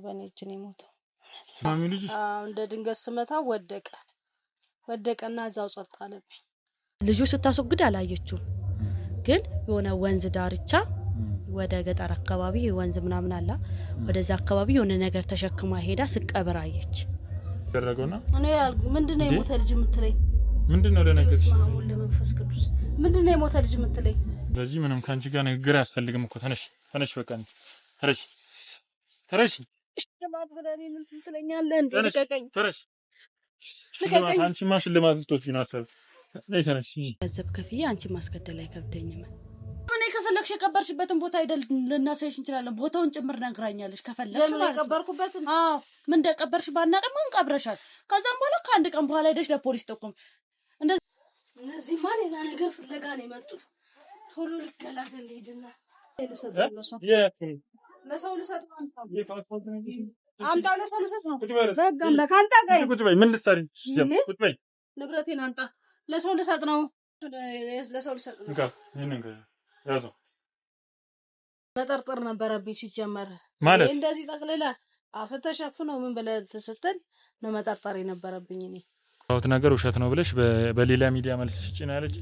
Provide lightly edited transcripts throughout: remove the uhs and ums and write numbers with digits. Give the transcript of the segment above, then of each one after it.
በኔ እጅ ነው የሞተው። ማሚ ልጅ እንደ ድንገት ስመታ ወደቀና እዛው ጸጥ አለብኝ። ልጁ ስታስወግድ አላየችውም፣ ግን የሆነ ወንዝ ዳርቻ ወደ ገጠር አካባቢ ወንዝ ምናምን አለ፣ ወደዛ አካባቢ የሆነ ነገር ተሸክማ ሄዳ ስቀብር አየች። ደረገውና እኔ ምንድነው የሞተ ልጅ የምትለኝ? ምንድነው ለነገርሽ? ለመንፈስ ቅዱስ ምንድነው የሞተ ልጅ የምትለኝ? በዚህ ምንም ካንቺ ጋር ንግግር አያስፈልግም እኮ። ተነሽ በቃ ተነሽ። ለማብረሪ ምን ትለኛለህ እንዴ? ልቀቀኝ። ተነሽ። አንቺ ሽልማት ልትወስጂ ነው አሰብ። ነይ ተነሽ። ገንዘብ ከፍዬ አንቺ ማስገደል አይከብደኝም። እኔ ከፈለግሽ የቀበርሽበትን ቦታ አይደል ልናሳይሽ እንችላለን። ቦታውን ጭምር ነግራኛለሽ ከፈለግሽ ማለት ነው። የቀበርኩበትን ምን እንደቀበርሽ ባናቀም ምን ቀብረሻል። ከዛም በኋላ ከአንድ ቀን በኋላ ሄደሽ ለፖሊስ ጠቁም። እነዚህ ማን ሌላ ነገር ፍለጋ ነው የመጡት። ቶሎ ልገላገል ሄድና ለሰው ልሰጥ አምጣው። ለሰው ልሰጥ ነው። በጋም ለካንታ ጋር ቁጭ በይ። ምን ልትሰሪ? ቁጭ በይ። ንብረቴን አንጣ። ለሰው ልሰጥ ነው። ለሰው ልሰጥ ነው። ይሄንን ያዘው። መጠርጠር ነበረብኝ ሲጀመር። ማለት እንደዚህ ጠቅልላ አፈተሸፍነው ምን ብለህ ስትል ነው መጠርጠር የነበረብኝ እኔ። አውት ነገር ውሸት ነው ብለሽ በሌላ ሚዲያ መልስ ስጪ ነው ያለች።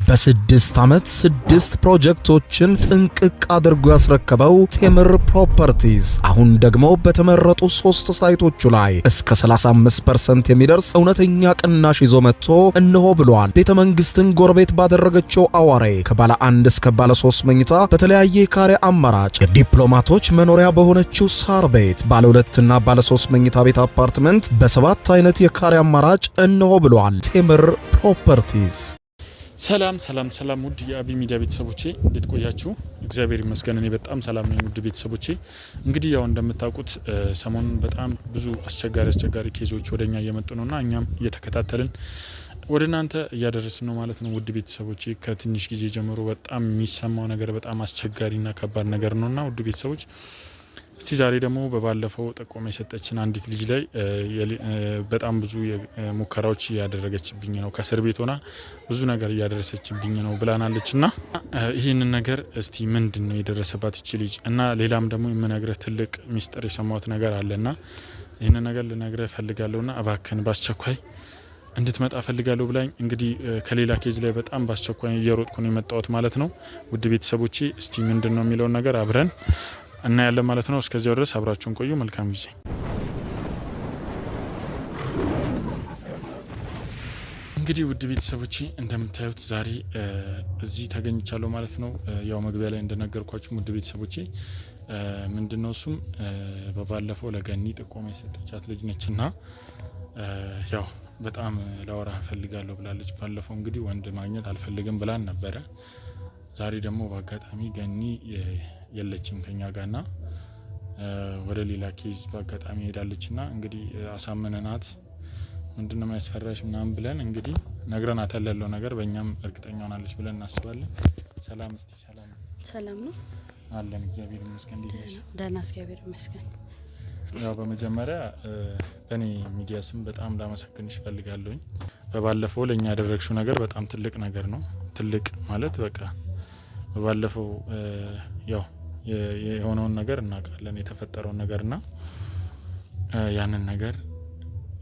በ6 ዓመት 6 ፕሮጀክቶችን ጥንቅቅ አድርጎ ያስረከበው ቴምር ፕሮፐርቲስ አሁን ደግሞ በተመረጡ 3 ሳይቶቹ ላይ እስከ 35% የሚደርስ እውነተኛ ቅናሽ ይዞ መጥቶ እነሆ ብሏል። ቤተ መንግስትን ጎረቤት ባደረገችው አዋሬ ከባለ 1 እስከ ባለ 3 መኝታ በተለያየ ካሬ አማራጭ ዲፕሎማቶች መኖሪያ በሆነችው ሳር ቤት ባለ 2 እና ባለ 3 መኝታ ቤት አፓርትመንት በ7 አይነት የካሬ አማራጭ እነሆ ብሏል። ቴምር ፕሮፐርቲስ። ሰላም ውድ የአቢ ሚዲያ ቤተሰቦቼ እንዴት ቆያችሁ? እግዚአብሔር ይመስገን እኔ በጣም ሰላም ነኝ። ውድ ቤተሰቦቼ እንግዲህ ያው እንደምታውቁት ሰሞኑን በጣም ብዙ አስቸጋሪ ኬዞች ወደኛ እየመጡ ነውና እኛም እየተከታተልን ወደ እናንተ እያደረስን ነው ማለት ነው። ውድ ቤተሰቦቼ ከትንሽ ጊዜ ጀምሮ በጣም የሚሰማው ነገር በጣም አስቸጋሪና ከባድ ነገር ነውና ውድ ቤተሰቦች እስቲ ዛሬ ደግሞ በባለፈው ጠቆመ የሰጠችን አንዲት ልጅ ላይ በጣም ብዙ ሙከራዎች ያደረገችብኝ ነው፣ ከእስር ቤት ሆና ብዙ ነገር ያደረሰችብኝ ነው ብላናለችና ይሄንን ነገር እስቲ ምንድነው የደረሰባት እቺ ልጅ እና ሌላም ደግሞ የምነግርህ ትልቅ ሚስጥር የሰማሁት ነገር አለና ይሄንን ነገር ልነግርህ ፈልጋለሁና እባክህን በአስቸኳይ እንድትመጣ ፈልጋለሁ ብላኝ እንግዲህ ከሌላ ኬዝ ላይ በጣም በአስቸኳይ እየሮጥኩ ነው የመጣሁት ማለት ነው። ውድ ቤተሰቦቼ እስቲ ምንድነው የሚለውን ነገር አብረን እና ያለ ማለት ነው። እስከዚያው ድረስ አብራችሁን ቆዩ። መልካም ጊዜ። እንግዲህ ውድ ቤተሰቦቼ እንደምታዩት ዛሬ እዚህ ተገኝቻለሁ ማለት ነው። ያው መግቢያ ላይ እንደነገርኳችሁ ውድ ቤተሰቦቼ ምንድነው እሱም በባለፈው ለገኒ ጥቆማ የሰጠቻት ልጅ ነችና ያው በጣም ላወራ ፈልጋለሁ ብላለች። ባለፈው እንግዲህ ወንድ ማግኘት አልፈልግም ብላን ነበረ። ዛሬ ደግሞ በአጋጣሚ ገኒ የለችም ከኛ ጋርና ወደ ሌላ ኬዝ በአጋጣሚ ሄዳለችና እንግዲህ አሳመነናት ምንድነው የሚያስፈራሽ ምናምን ብለን እንግዲህ ነግረናታል። ያለው ነገር በእኛም እርግጠኛ ሆናለች ብለን እናስባለን። ሰላም ነው አለን። እግዚአብሔር ይመስገን። ደህና እግዚአብሔር ይመስገን። ያው በመጀመሪያ በኔ ሚዲያ ስም በጣም ላመሰግንሽ ፈልጋለሁኝ። በባለፈው ለኛ ያደረግሽው ነገር በጣም ትልቅ ነገር ነው። ትልቅ ማለት በቃ በባለፈው ያው የሆነውን ነገር እናውቃለን፣ የተፈጠረውን ነገርና ያንን ነገር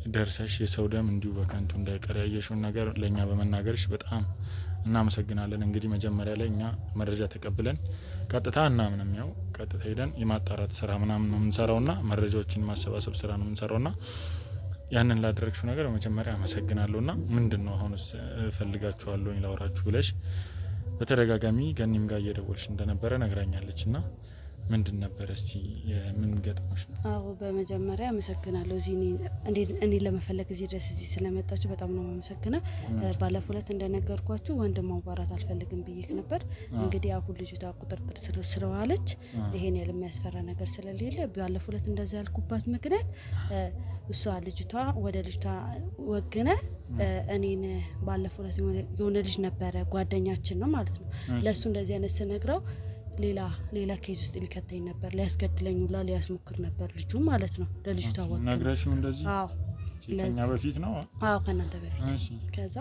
ደርሰሽ የሰው ደም እንዲሁ በከንቱ እንዳይቀር ያየሽውን ነገር ለኛ በመናገርሽ በጣም እናመሰግናለን። እንግዲህ መጀመሪያ ላይ እኛ መረጃ ተቀብለን ቀጥታ እናምንም ያው ቀጥታ ሄደን የማጣራት ስራ ምናምን ነው የምንሰራውና መረጃዎችን ማሰባሰብ ስራ ነው የምንሰራውና ያንን ላደረግሽው ነገር በመጀመሪያ አመሰግናለሁና ምንድነው አሁንስ ፈልጋችኋለሁ ላወራችሁ ብለሽ በተደጋጋሚ ገኒም ጋር እየደወልሽ እንደነበረ ነግራኛለችና ምንድን ነበር እስቲ ምን ገጥሞሽ ነው? አዎ በመጀመሪያ አመሰግናለሁ እኔ ለመፈለግ እዚህ ድረስ እዚህ ስለመጣችሁ በጣም ነው የማመሰግነው። ባለፈው ዕለት እንደነገርኳችሁ ወንድም ማዋራት አልፈልግም ብዬሽ ነበር። እንግዲህ አሁን ልጅቷ ቁጥጥር ስር ስለዋለች ይሄን ያለ የሚያስፈራ ነገር ስለሌለ ባለፈው ዕለት እንደዛ ያልኩባት ምክንያት እሷ ልጅቷ ወደ ልጅቷ ወገነ እኔን ባለፈው ዕለት የሆነ ልጅ ነበረ ጓደኛችን ነው ማለት ነው። ለሱ እንደዚህ አይነት ስነግረው ሌላ ኬዝ ውስጥ ሊከተኝ ነበር፣ ሊያስገድለኝ ሁላ ሊያስሞክር ነበር ልጁ ማለት ነው። ለልጅቷ ወገነ ነግረሽው እንደዚህ? አዎ ከኛ በፊት ነው? አዎ ከናንተ በፊት። ከዛ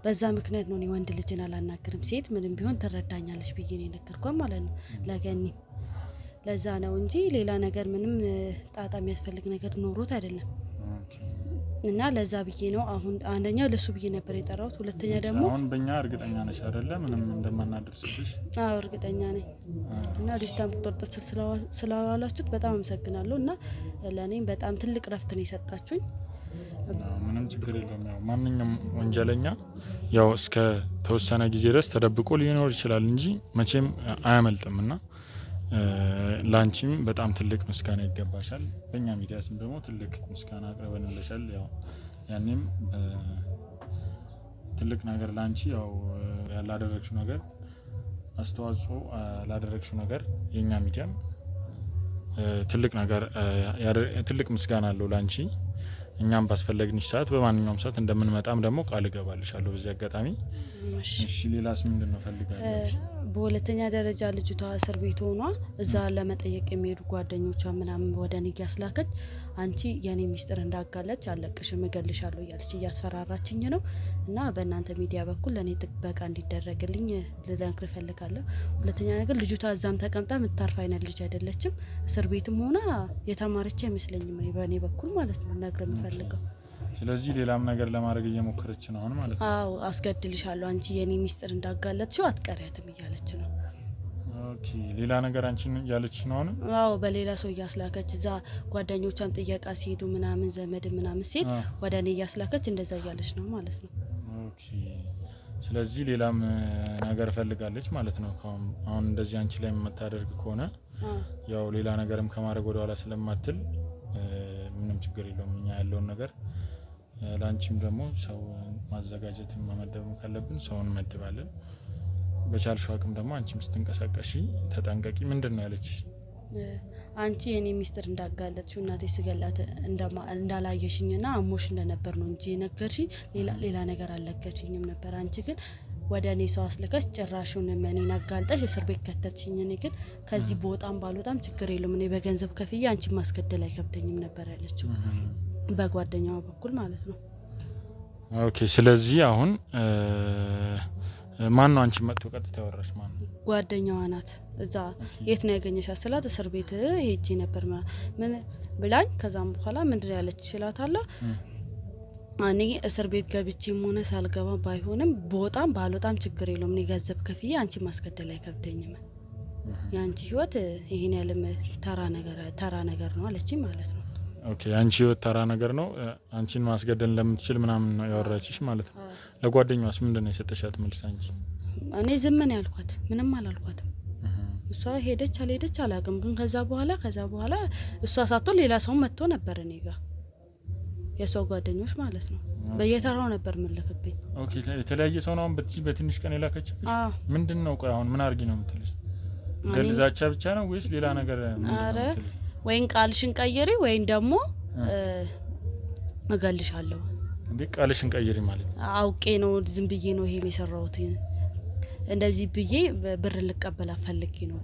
በዛ ምክንያት ነው እኔ ወንድ ልጅን አላናግርም፣ ሴት ምንም ቢሆን ትረዳኛለች ብዬ ነው የነገርኳት ማለት ነው ለገኒ። ለዛ ነው እንጂ ሌላ ነገር ምንም ጣጣ የሚያስፈልግ ነገር ኖሮት አይደለም። እና ለዛ ብዬ ነው አሁን አንደኛ ለሱ ብዬ ነበር የጠራሁት፣ ሁለተኛ ደግሞ አሁን በእኛ እርግጠኛ ነሽ አይደለ ምንም እንደማናደርስብሽ? አዎ እርግጠኛ ነኝ። እና ልጅቷን ቁጥጥር ስር ስላዋላችሁት በጣም አመሰግናለሁ። እና ለኔም በጣም ትልቅ ረፍት ነው የሰጣችሁኝ። ምንም ችግር የለውም። ያው ማንኛውም ወንጀለኛ ያው እስከ ተወሰነ ጊዜ ድረስ ተደብቆ ሊኖር ይችላል እንጂ መቼም አያመልጥምና ላንቺም በጣም ትልቅ ምስጋና ይገባሻል። በእኛ ሚዲያ ስም ደግሞ ትልቅ ምስጋና አቅርበንልሻል። ያው ያኔም ትልቅ ነገር ላንቺ ያው ያላደረግሽው ነገር አስተዋጽኦ ላደረግሽው ነገር የኛ ሚዲያም ትልቅ ነገር ትልቅ ምስጋና አለው ላንቺ። እኛም ባስፈለግንሽ ሰዓት በማንኛውም ሰዓት እንደምንመጣም ደግሞ ቃል እገባልሻለሁ በዚህ አጋጣሚ። እሺ ሌላስ ምንድነው ፈልጋለሽ? በሁለተኛ ደረጃ ልጅቷ እስር ቤት ሆኗ እዛ ለመጠየቅ የሚሄዱ ጓደኞቿ ምናምን ወደኔ ያስላከች አንቺ የኔ ሚስጥር እንዳጋለች አለቅሽም እገልሻለሁ እያለች እያስፈራራችኝ ነው። እና በእናንተ ሚዲያ በኩል ለኔ ጥበቃ እንዲደረግልኝ ልነግር ፈልጋለሁ። ሁለተኛ ነገር ልጅቷ እዛም ተቀምጣ የምታርፍ አይነት ልጅ አይደለችም። እስር ቤትም ሆና የተማረች አይመስለኝም በእኔ በኩል ማለት ነው ነግር የምፈልገው። ስለዚህ ሌላም ነገር ለማድረግ እየሞከረች ነው አሁን ማለት ነው። አዎ አስገድልሻለሁ አንቺ የኔ ሚስጥር እንዳጋለጥሽው አትቀሪያትም እያለች ነው። ኦኬ ሌላ ነገር አንቺን ያለች ነው አሁን? አዎ በሌላ ሰው እያስላከች እዛ ጓደኞቿም ጥየቃ ሲሄዱ ምናምን ዘመድ ምናምን ሲሄድ ወደ እኔ እያስላከች እንደዛ እያለች ነው ማለት ነው። ኦኬ ስለዚህ ሌላም ነገር ፈልጋለች ማለት ነው። አሁን እንደዚህ አንቺ ላይ የምታደርግ ከሆነ ያው ሌላ ነገርም ከማድረግ ወደ ኋላ ስለማትል ምንም ችግር የለውም። እኛ ያለውን ነገር ላንቺም ደግሞ ሰው ማዘጋጀትን መመደብ ካለብን ሰውን መድባለን። በቻልሽው አቅም ደግሞ አንቺም ስትንቀሳቀሺ ተጠንቀቂ። ምንድነው ያለች? አንቺ የኔ ሚስጥር እንዳጋለጥሽው እናቴ ስገላት እንዳላየሽኝና አሞሽ እንደነበር ነው እንጂ ነገርሽ ሌላ ነገር አልነገርሽኝም ነበር። አንቺ ግን ወደ እኔ ሰው አስልከሽ ጭራሹን እኔን አጋልጠሽ እስር ቤት ከተትሽኝ። እኔ ግን ከዚህ በጣም ባልወጣም ችግር የለውም እኔ በገንዘብ ከፍዬ አንቺን ማስገደል አይከብደኝም ነበር ያለችው በጓደኛዋ በኩል ማለት ነው። ኦኬ ስለዚህ አሁን ማን ነው አንቺ መጥቶ ቀጥታ ያወራሽ? ማን ነው? ጓደኛዋ ናት። እዛ የት ነው ያገኘሻት ስላት እስር ቤት ሄጄ ነበር ምን ብላኝ። ከዛም በኋላ ምንድን ያለች ይችላታለሁ እኔ እስር ቤት ገብቼም ሆነ ሳልገባ ባይሆንም በጣም ባልወጣም ችግር የለውም እኔ ገንዘብ ከፍዬ አንቺን ማስገደል አይከብደኝም። ያንቺ ህይወት ይሄን ያለም ተራ ነገር ነው አለችኝ ማለት ነው። ኦኬ አንቺ ህይወት ተራ ነገር ነው አንቺን ማስገደል ለምትችል ምናምን ነው ያወራችሽ ማለት ነው። ለጓደኛዋስ ምንድነው የሰጠሻት መልስ? አንቺ እኔ ዝም ነው ያልኳት ምንም አላልኳትም። እሷ ሄደች አልሄደች አላውቅም። ግን ከዛ በኋላ እሷ ሳትሆን ሌላ ሰው መጥቶ ነበር እኔ ጋር የሷ ጓደኞች ማለት ነው። በየተራው ነበር ምልክብኝ። ኦኬ የተለያየ ሰው ነው አሁን በትንሽ ቀን የላከችሽ? ምንድነው ቆይ አሁን ምን አርጊ ነው የምትልሽ? ገልዛቻ ብቻ ነው ወይስ ሌላ ነገር? አረ ወይን ቃልሽን ቀይሪ ወይን ደግሞ እገልሻለሁ። እንዴ ቃልሽን ቀይሪ ማለት? አውቄ ነው ዝም ብዬ ነው ይሄን የሰራሁት እንደዚህ ብዬ ብር ልቀበል ፈልጌ ነው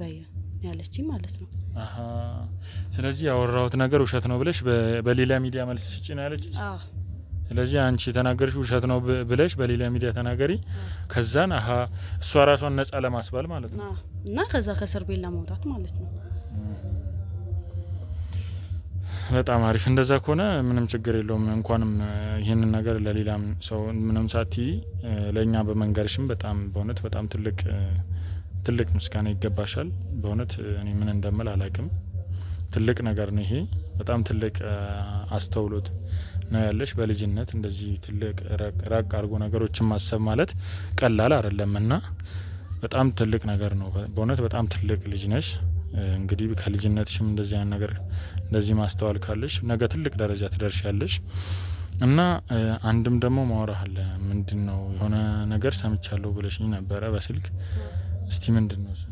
ያለችኝ ማለት ነው። አሃ ስለዚህ ያወራሁት ነገር ውሸት ነው ብለሽ በሌላ ሚዲያ መልስ ስጪ ነው ያለችሽ? አዎ ስለዚህ አንቺ ተናገርሽ ውሸት ነው ብለሽ በሌላ ሚዲያ ተናገሪ። ከዛን አሃ እሷ ራሷን ነፃ ለማስባል ማለት ነው። እና ከዛ ከእስር ቤት ለማውጣት ማለት ነው። በጣም አሪፍ። እንደዛ ከሆነ ምንም ችግር የለውም። እንኳንም ይሄንን ነገር ለሌላም ሰው ምንም ሳቲ ለኛ በመንገርሽም በጣም በእውነት በጣም ትልቅ ምስጋና ይገባሻል። በእውነት እኔ ምን እንደምል አላውቅም። ትልቅ ነገር ነው ይሄ። በጣም ትልቅ አስተውሎት ነው ያለሽ። በልጅነት እንደዚህ ትልቅ ራቅ አድርጎ ነገሮችን ማሰብ ማለት ቀላል አይደለምና በጣም ትልቅ ነገር ነው። በእውነት በጣም ትልቅ ልጅ ነሽ። እንግዲህ ከልጅነትሽም እንደዚህ አይነት ነገር እንደዚህ ማስተዋል ካለሽ ነገ ትልቅ ደረጃ ትደርሻለሽ። እና አንድም ደግሞ ማውራህ አለ። ምንድነው የሆነ ነገር ሰምቻለሁ ብለሽኝ ነበረ በስልክ። እስቲ ምንድነው እሱ?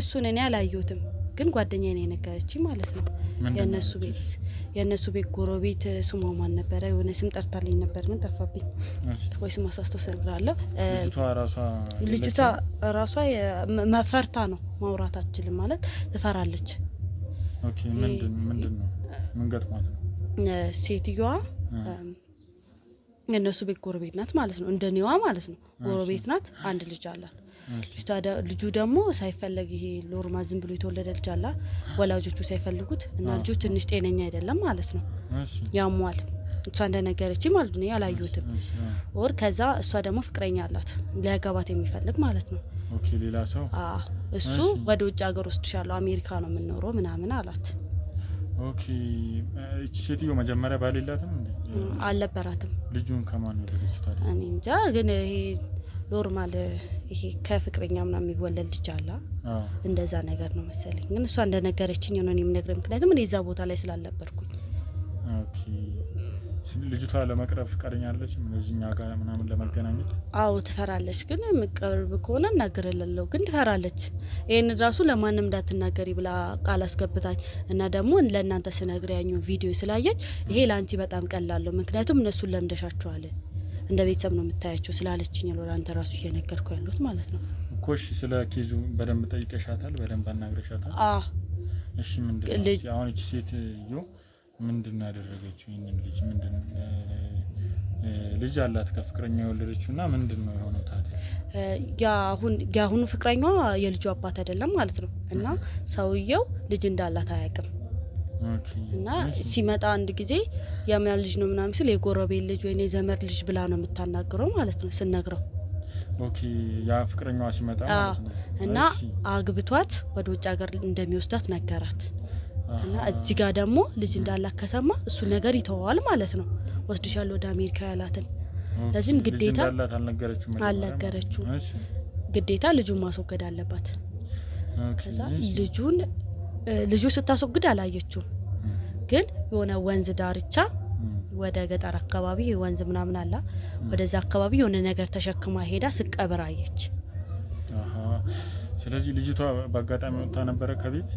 እሱን እኔ አላየሁትም ግን ጓደኛዬ ነው የነገረችኝ ማለት ነው። የነሱ ቤት ጎረቤት ስሟ ማን ነበረ? የሆነ ስም ጠርታልኝ ነበር ምን ጠፋብኝ። ወይ ስም አሳስተሰልራለሁ። ልጅቷ ራሷ መፈርታ ነው ማውራት አትችልም ማለት ትፈራለች። ኦኬ ምንድነው ምን ገጥሟት ነው? ሴትዮዋ የነሱ ቤት ጎረቤት ናት ማለት ነው። እንደኔዋ ማለት ነው። ጎረቤት ናት። አንድ ልጅ አላት። ልጁ ደግሞ ሳይፈለግ ይሄ ሎርማ ዝም ብሎ የተወለደ ልጅ አለ ወላጆቹ ሳይፈልጉት እና ልጁ ትንሽ ጤነኛ አይደለም ማለት ነው ያሟል እሷ እንደነገረች ማለት ነው ያላዩትም ወር ከዛ እሷ ደግሞ ፍቅረኛ አላት ሊያጋባት የሚፈልግ ማለት ነው ኦኬ ሌላ ሰው እሱ ወደ ውጭ ሀገር ወስድሻለሁ አሜሪካ ነው የምንኖረው ምናምን አላት ኦኬ እቺ ሴትዮ መጀመሪያ ባል የላትም እንዴ አልነበራትም ልጁን ከማን ነው የወለደችው ታዲያ እኔ እንጃ ግን ይሄ ኖርማል ይሄ ከፍቅረኛ ምናምን የሚወለድ ልጅ አለ እንደዛ ነገር ነው መሰለኝ ግን እሷ እንደነገረችኝ ነው እኔም ነገር ምክንያቱም እኔ እዛ ቦታ ላይ ስላልነበርኩኝ ኦኬ ልጅቷ ለመቅረብ ፍቃደኛ አይደለች እዚህኛ ጋር ምናምን ለመገናኘት አው ትፈራለች ግን መቅረብ ከሆነ እናገርልለው ግን ትፈራለች ይሄን ራሱ ለማንም እንዳትናገሪ ብላ ቃል አስገብታኝ እና ደግሞ ለእናንተ ስነግሪያኙ ቪዲዮ ስላየች ይሄ ላንቺ በጣም ቀላል ነው ምክንያቱም እነሱን ለምደሻቸዋል እንደ ቤተሰብ ነው የምታያቸው ስላለችኝ ነው ለአንተ ራሱ እየነገርኩ ያሉት ማለት ነው ኮሽ ስለ ኬዙ በደንብ ጠይቀሻታል በደንብ አናግረሻታል እሺ ምንድነው አሁን እቺ ሴትዮ ምንድነው ያደረገችው ይሄንን ልጅ ምንድነው ልጅ አላት ከፍቅረኛ የወለደችውና ምንድነው የሆነው ታዲያ ያሁኑ ፍቅረኛዋ የልጁ አባት አይደለም ማለት ነው እና ሰውየው ልጅ እንዳላት አያውቅም እና ሲመጣ አንድ ጊዜ ያማል ልጅ ነው ምናምን ሲል የጎረቤት ልጅ ወይ የዘመድ ልጅ ብላ ነው የምታናግረው ማለት ነው ስነግረው ኦኬ ያ ፍቅረኛዋ ሲመጣ ማለት ነው እና አግብቷት ወደ ውጭ ሀገር እንደሚወስዳት ነገራት እና እዚህ ጋር ደግሞ ልጅ እንዳላት ከሰማ እሱ ነገር ይተዋል ማለት ነው ወስድሻለሁ ወደ አሜሪካ ያላትን ለዚህም ግዴታ አልነገረችው ግዴታ ልጁን ማስወገድ አለባት ከዛ ልጁ ስታስወግድ አላየችው ግን የሆነ ወንዝ ዳርቻ ወደ ገጠር አካባቢ ወንዝ ምናምን አለ ወደዛ አካባቢ የሆነ ነገር ተሸክማ ሄዳ ስቀብር አየች ስለዚህ ልጅቷ በአጋጣሚ ወጣ ነበር ከቤት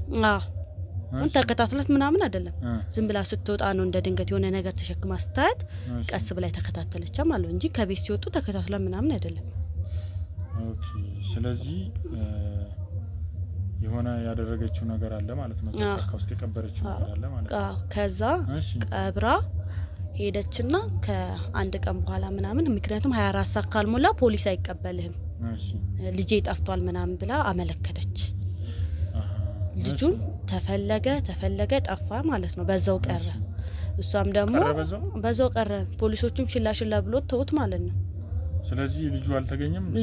ተከታትላት ምናምን አይደለም ዝም ብላ ስትወጣ ነው እንደ ድንገት የሆነ ነገር ተሸክማ ስታያት ቀስ ብላ ተከታተለች ማለት እንጂ ከቤት ሲወጡ ተከታትላ ምናምን አይደለም ኦኬ ስለዚህ የሆነ ያደረገችው ነገር አለ ማለት ነው ጫካ ውስጥ የቀበረችው ነገር አለ ማለት ነው ከዛ ቀብራ ሄደችና ከአንድ ቀን በኋላ ምናምን ምክንያቱም 24 ሰዓት ካልሞላ ፖሊስ አይቀበልህም ልጄ ጠፍቷል ምናምን ብላ አመለከተች ልጁን ተፈለገ ጠፋ ማለት ነው በዛው ቀረ እሷም ደግሞ በዛው ቀረ ፖሊሶቹም ሽላሽላ ብሎ ተውት ማለት ነው ስለዚህ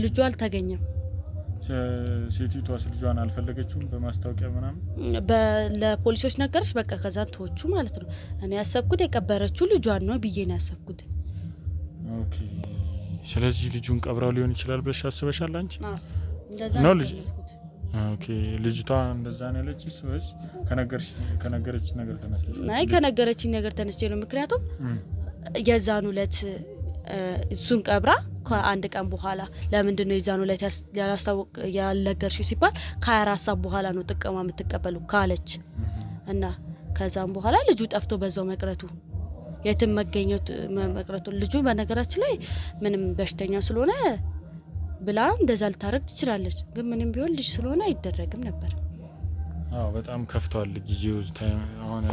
ልጁ አልተገኘም ሴቲቷ ልጇን አልፈለገችውም በማስታወቂያ ምናምን ለፖሊሶች ነገርሽ በቃ ከዛ ተወቹ ማለት ነው እኔ ያሰብኩት የቀበረችው ልጇን ነው ብዬ ነው ያሰብኩት ኦኬ ስለዚህ ልጁን ቀብራው ሊሆን ይችላል ብለሽ አስበሻል አንቺ እንደዛ ነው ልጅ ኦኬ ልጅቷ እንደዛ ነው ያለችሽ ወይስ ከነገረች ነገር ተነስተሽ ናይ ከነገረችኝ ነገር ተነስቼ ነው ምክንያቱም የዛኑ ለት እሱን ቀብራ ከአንድ ቀን በኋላ ለምንድን ነው የዛኑ ለት ያልነገርሽ ሲባል ከ24 ሰዓት በኋላ ነው ጥቅማ የምትቀበሉ ካለች እና ከዛም በኋላ ልጁ ጠፍቶ በዛው መቅረቱ የትም መቅረቱ ልጁ በነገራችን ላይ ምንም በሽተኛ ስለሆነ ብላ እንደዛ ልታረግ ትችላለች ግን ምንም ቢሆን ልጅ ስለሆነ አይደረግም ነበር በጣም ከፍቷል ጊዜው አሁን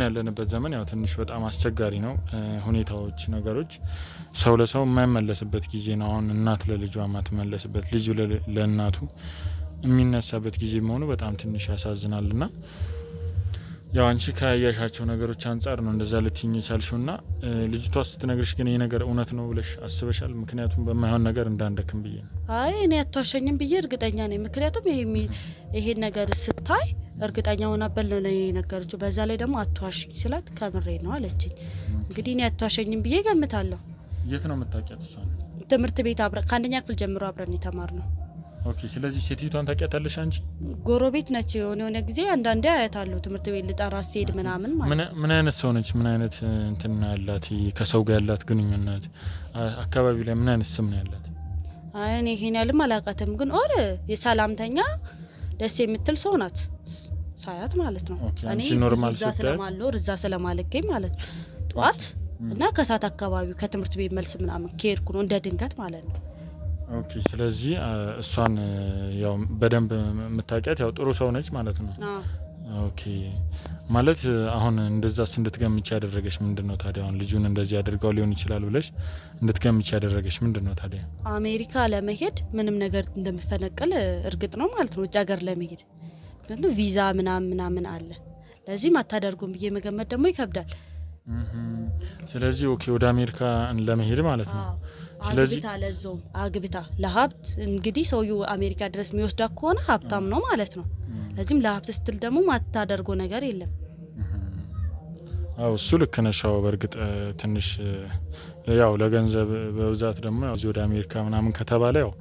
ያለንበት ዘመን ያው ትንሽ በጣም አስቸጋሪ ነው ሁኔታዎች ነገሮች ሰው ለሰው የማይመለስበት ጊዜ ነው አሁን እናት ለልጇ ማትመለስበት ልጅ ለእናቱ የሚነሳበት ጊዜ መሆኑ በጣም ትንሽ ያሳዝናልና ያው አንቺ ካያሻቸው ነገሮች አንፃር ነው እንደዛ ልትይኝ ይቻልሽውና ልጅቷ ስትነግርሽ ግን ይሄ ነገር እውነት ነው ብለሽ አስበሻል ምክንያቱም በማይሆን ነገር እንዳንደክም ብዬ አይ እኔ አትዋሸኝም ብዬ እርግጠኛ ነኝ ምክንያቱም ይሄ ነገር ስታይ እርግጠኛ ሆና በለለ ነገርኩ በዛ ላይ ደግሞ አትዋሽኝ ስላት ከምሬ ነው አለችኝ እንግዲህ እኔ አትዋሸኝም ብዬ ገምታለሁ የት ነው የምታውቂያት እሷ ትምህርት ቤት አብረን ከአንደኛ ክፍል ጀምሮ አብረን የተማርነው ኦኬ ስለዚህ ሴቲቷን ታውቂያታለሽ አንቺ ጎረቤት ነች የሆነ ጊዜ አንዳንዴ አያታለሁ ትምህርት ቤት ልጠራ ሲሄድ ምናምን ማለት ምን አይነት ሰው ነች ምን አይነት እንትን ያላት ከሰው ጋር ያላት ግንኙነት አካባቢ ላይ ምን አይነት ስም ነው ያላት አይ እኔ ይሄን ያለም አላውቃትም ግን የሰላምተኛ ደስ የምትል ሰው ናት ሳያት ማለት ነው እኔ ኖርማል እዛ ስለማልገኝ ማለት ነው ጧት እና ከሳት አካባቢው ከትምህርት ቤት መልስ ምናምን ከሄድኩ ነው እንደ ድንገት ማለት ነው ኦኬ ስለዚህ እሷን ያው በደንብ የምታውቂያት ያው ጥሩ ሰው ነች ማለት ነው ኦኬ ማለት አሁን እንደዛስ እንድትገምቺ ያደረገሽ ምንድነው ታዲያ? አሁን ልጁን እንደዚህ አድርጋው ሊሆን ይችላል ብለሽ እንድትገምቺ ያደረገሽ ምንድነው ታዲያ? አሜሪካ ለመሄድ ምንም ነገር እንደምፈነቀል እርግጥ ነው ማለት ነው። ውጭ ሀገር ለመሄድ ምክንያቱም ቪዛ ምናምን አለ። ለዚህ አታደርጉም ብዬ መገመት ደግሞ ይከብዳል። ስለዚህ ኦኬ ወደ አሜሪካ ለመሄድ ማለት ነው። ስለዚህ አግብታ ለሀብት እንግዲህ ሰውዬው አሜሪካ ድረስ የሚወስዳ ከሆነ ሀብታም ነው ማለት ነው። ለዚህም ለሀብት ስትል ደግሞ ማታደርገው ነገር የለም። አው እሱ ልክ ነሽ። አው በርግጥ ትንሽ ያው ለገንዘብ በብዛት ደግሞ እዚህ ወደ አሜሪካ ምናምን ከተባለ ያው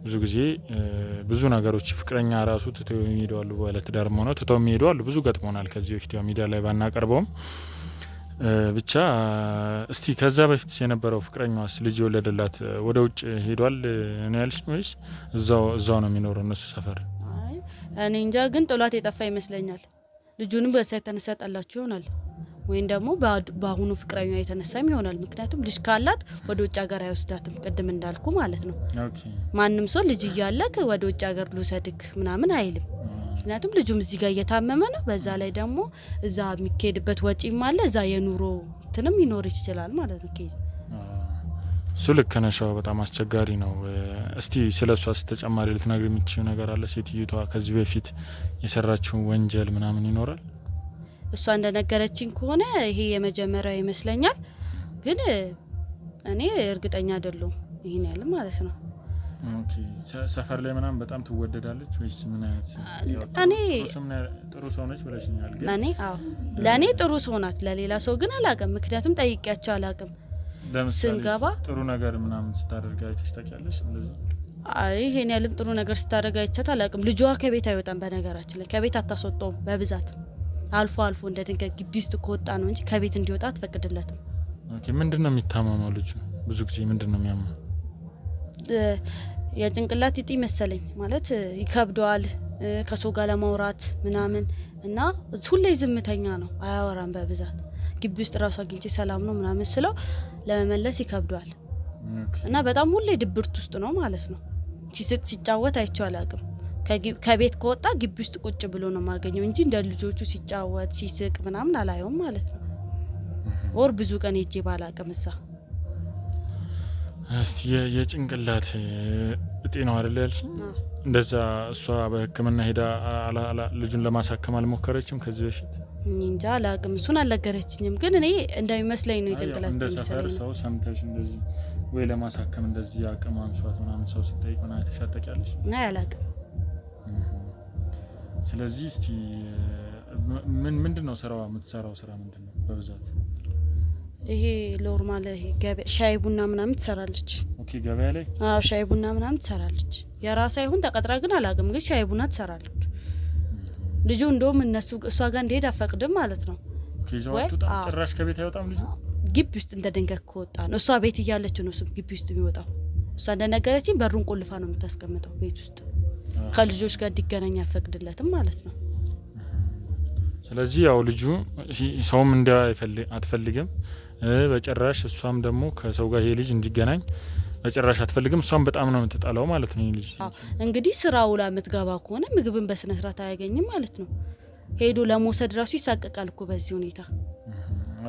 ብዙ ጊዜ ብዙ ነገሮች ፍቅረኛ ራሱ ትተው የሚሄዳሉ ባለ ትዳር ሆነው ትተው የሚሄዳሉ ብዙ ገጥሞናል። ከዚህ በፊት ያው ሚዲያ ላይ ባናቀርበውም ብቻ እስቲ ከዛ በፊት የነበረው ፍቅረኛዋስ ልጅ የወለደላት ወደ ውጭ ሄዷል ነው ያልሽ ወይስ እዛው ነው የሚኖረው እነሱ ሰፈር? አይ እኔ እንጃ፣ ግን ጥሏት የጠፋ ይመስለኛል። ልጁንም በዛ የተነሳ ጣላችሁ ይሆናል ወይም ደግሞ በአሁኑ ፍቅረኛ የተነሳም ይሆናል። ምክንያቱም ልጅ ካላት ወደ ውጭ ሀገር አይወስዳትም ቅድም እንዳልኩ ማለት ነው። ኦኬ ማንም ሰው ልጅ እያለክ ወደ ውጭ ሀገር ልውሰድክ ምናምን አይልም። ምክንያቱም ልጁም እዚህ ጋር እየታመመ ነው። በዛ ላይ ደግሞ እዛ የሚካሄድበት ወጪም አለ። እዛ የኑሮ እንትንም ይኖር ይችላል ማለት ነው። ኬዝ እሱ ልክ ነሽ። በጣም አስቸጋሪ ነው። እስቲ ስለሷስ ተጨማሪ ልትነግሪ የምትችይው ነገር አለ? ሴትዮዋ ከዚህ በፊት የሰራችው ወንጀል ምናምን ይኖራል? እሷ እንደነገረችኝ ከሆነ ይሄ የመጀመሪያው ይመስለኛል። ግን እኔ እርግጠኛ አይደለሁም ይሄን ያህል ማለት ነው። ኦኬ ሰፈር ላይ ምናምን በጣም ትወደዳለች ወይስ ምን አይነት? እኔ ጥሩ ሰው ነች ብለሽኛል። ግን ለኔ ጥሩ ሰው ናት። ለሌላ ሰው ግን አላውቅም። ምክንያቱም ጠይቄያቸው አላውቅም። ስንገባ ጥሩ ነገር ምናምን ስታደርግ አይተሽ ታውቂያለሽ? እንደዚህ አይ ይሄን ያህልም ጥሩ ነገር ስታደርግ አይቻት አላውቅም። ልጇ ከቤት አይወጣም። በነገራችን ላይ ከቤት አታስወጣውም በብዛት አልፎ እንደ ድንገት ግቢ ውስጥ ከወጣ ነው እንጂ ከቤት እንዲወጣ አትፈቅድለትም። ኦኬ ምንድነው የሚታመመው ልጁ? ብዙ ጊዜ ምንድነው የሚያመው? የጭንቅላት ይጢ መሰለኝ ማለት ይከብደዋል ከሰው ጋር ለማውራት ምናምን እና ሁሌ ዝምተኛ ነው። አያወራም በብዛት ግቢ ውስጥ ራሱ አግኝቼ ሰላም ነው ምናምን ስለው ለመመለስ ይከብደዋል። እና በጣም ሁሌ ድብርት ውስጥ ነው ማለት ነው። ሲስቅ ሲጫወት አይቼው አላውቅም። ከቤት ከወጣ ግቢ ውስጥ ቁጭ ብሎ ነው ማገኘው እንጂ እንደ ልጆቹ ሲጫወት ሲስቅ ምናምን አላየውም ማለት ነው። ወር ብዙ ቀን ሄጄ ባላውቅም እዛ እስቲ የጭንቅላት እጤ ነው አይደል ያልሽ? እንደዛ እሷ በሕክምና ሄዳ ልጁን ለማሳከም አልሞከረችም ከዚህ በፊት? እንጃ አላውቅም፣ እሱን አልነገረችኝም። ግን እኔ እንደሚመስለኝ ነው የጭንቅላት እንደ ሰፈር ሰው ሰምተሽ እንደዚህ ወይ ለማሳከም እንደዚህ አቅም አንሷት ምናምን ሰው ሲጠይቅ ምናምን ተሻጠቂያለሽ? አይ አላውቅም። ስለዚህ እስቲ ምንድነው ስራዋ? የምትሰራው ስራ ምንድነው በብዛት? ይሄ ኖርማል ገበያ ሻይ ቡና ምናምን ትሰራለች። ኦኬ ገበያ ላይ? አዎ ሻይ ቡና ምናምን ትሰራለች። የራሷ ይሁን ተቀጥራ ግን አላውቅም፣ ግን ሻይ ቡና ትሰራለች። ልጁ እንደውም እሷ ጋር እንዲሄድ አፈቅድም ማለት ነው። ኦኬ ዛውቱ ጭራሽ ከቤት አይወጣም ልጁ? ግቢ ውስጥ እንደ ድንገት ከወጣ ነው። እሷ ቤት እያለች ነው እሱ ግቢ ውስጥ የሚወጣው። እሷ እንደነገረችኝ በሩን ቆልፋ ነው የምታስቀምጠው ቤት ውስጥ። ከልጆች ጋር እንዲገናኝ አፈቅድለትም ማለት ነው። ስለዚህ ያው ልጁ ሰውም አትፈልግም በጭራሽ። እሷም ደግሞ ከሰው ጋር ይሄ ልጅ እንዲገናኝ በጭራሽ አትፈልግም። እሷም በጣም ነው የምትጣላው ማለት ነው። ይሄ ልጅ እንግዲህ ስራው ላይ የምትገባ ከሆነ ምግብን በስነ ስርዓት አያገኝም ማለት ነው። ሄዶ ለመውሰድ ራሱ ይሳቀቃል እኮ በዚህ ሁኔታ።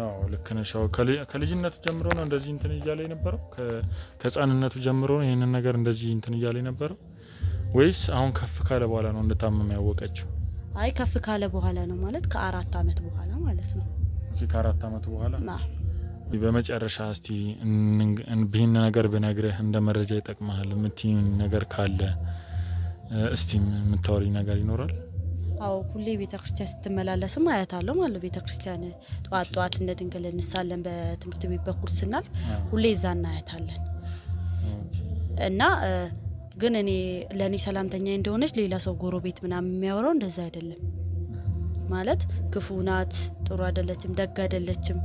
አዎ ልክ ነሽ። ከልጅነቱ ጀምሮ ነው እንደዚህ እንትን እያለ የነበረው? ከህፃንነቱ ጀምሮ ነው ይሄንን ነገር እንደዚህ እንትን እያለ የነበረው ወይስ አሁን ከፍ ካለ በኋላ ነው እንደታመመ ያወቀችው? አይ ከፍ ካለ በኋላ ነው ማለት ከ4 አመት በኋላ ማለት ነው። ኦኬ ከ4 አመት በኋላ። በመጨረሻ እስቲ ይህን ነገር ብነግርህ እንደ መረጃ ይጠቅማል የምትይኝ ነገር ካለ እስቲ የምታወሪኝ ነገር ይኖራል? አዎ ሁሌ ቤተክርስቲያን ስትመላለስም አያታለሁ ማለት ቤተክርስቲያን ጧት እንደ ድንግል እንሳለን በትምህርት ቤት በኩል ስናል ሁሌ እዛ እናያታለን። እና ግን እኔ ለኔ ሰላምተኛ እንደሆነች ሌላ ሰው ጎረቤት ምናምን የሚያወራው እንደዛ አይደለም ማለት ክፉ ናት፣ ጥሩ አይደለችም፣ ደግ አይደለችም።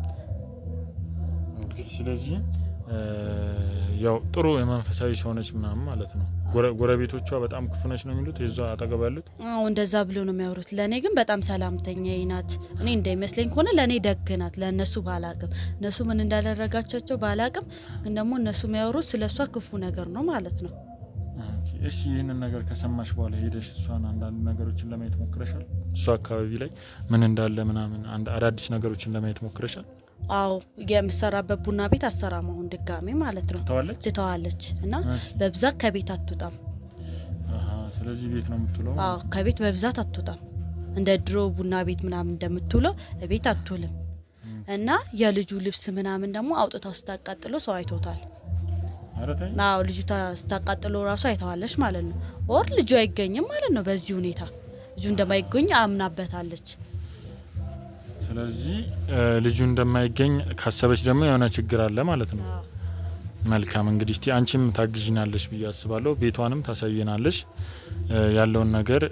ስለዚህ ያው ጥሩ የመንፈሳዊ ሰው ነች ምናምን ማለት ነው። ጎረቤቶቿ በጣም ክፉ ነች ነው የሚሉት የዛ አጠገብ ያሉት? አዎ እንደዛ ብሎ ነው የሚያወሩት። ለኔ ግን በጣም ሰላምተኛ ናት። እኔ እንደሚመስለኝ ከሆነ ለኔ ደግ ናት። ለነሱ ባላቅም እነሱ ምን እንዳደረጋቸው ባላቅም ግን ደግሞ እነሱ የሚያወሩት ስለሷ ክፉ ነገር ነው ማለት ነው። እሺ ይሄንን ነገር ከሰማሽ በኋላ ሄደሽ እሷን አንዳንድ ነገሮችን ለማየት ሞክረሻል? እሷ አካባቢ ላይ ምን እንዳለ ምናምን አንድ አዳዲስ ነገሮችን ለማየት ሞክረሻል? አዎ የምሰራበት ቡና ቤት አሰራም አሁን ድጋሜ ማለት ነው ትተዋለች እና በብዛት ከቤት አትወጣም። ስለዚህ ቤት ነው የምትውለው? አዎ ከቤት በብዛት አትወጣም። እንደ ድሮ ቡና ቤት ምናምን እንደምትውለው ቤት አትውልም። እና የልጁ ልብስ ምናምን ደግሞ አውጥታው ስታቃጥለው ሰው አይቶታል። አዎ ልጅቷ ስታቃጥለው ራሱ አይተዋለች ማለት ነው። ኦር ልጁ አይገኝም ማለት ነው። በዚህ ሁኔታ ልጁ እንደማይገኝ አምናበታለች። ስለዚህ ልጁ እንደማይገኝ ካሰበች ደግሞ የሆነ ችግር አለ ማለት ነው። መልካም እንግዲህ እስቲ አንቺም ታግዢናለሽ ብዬ አስባለሁ። ቤቷንም ታሳየናለሽ ያለውን ነገር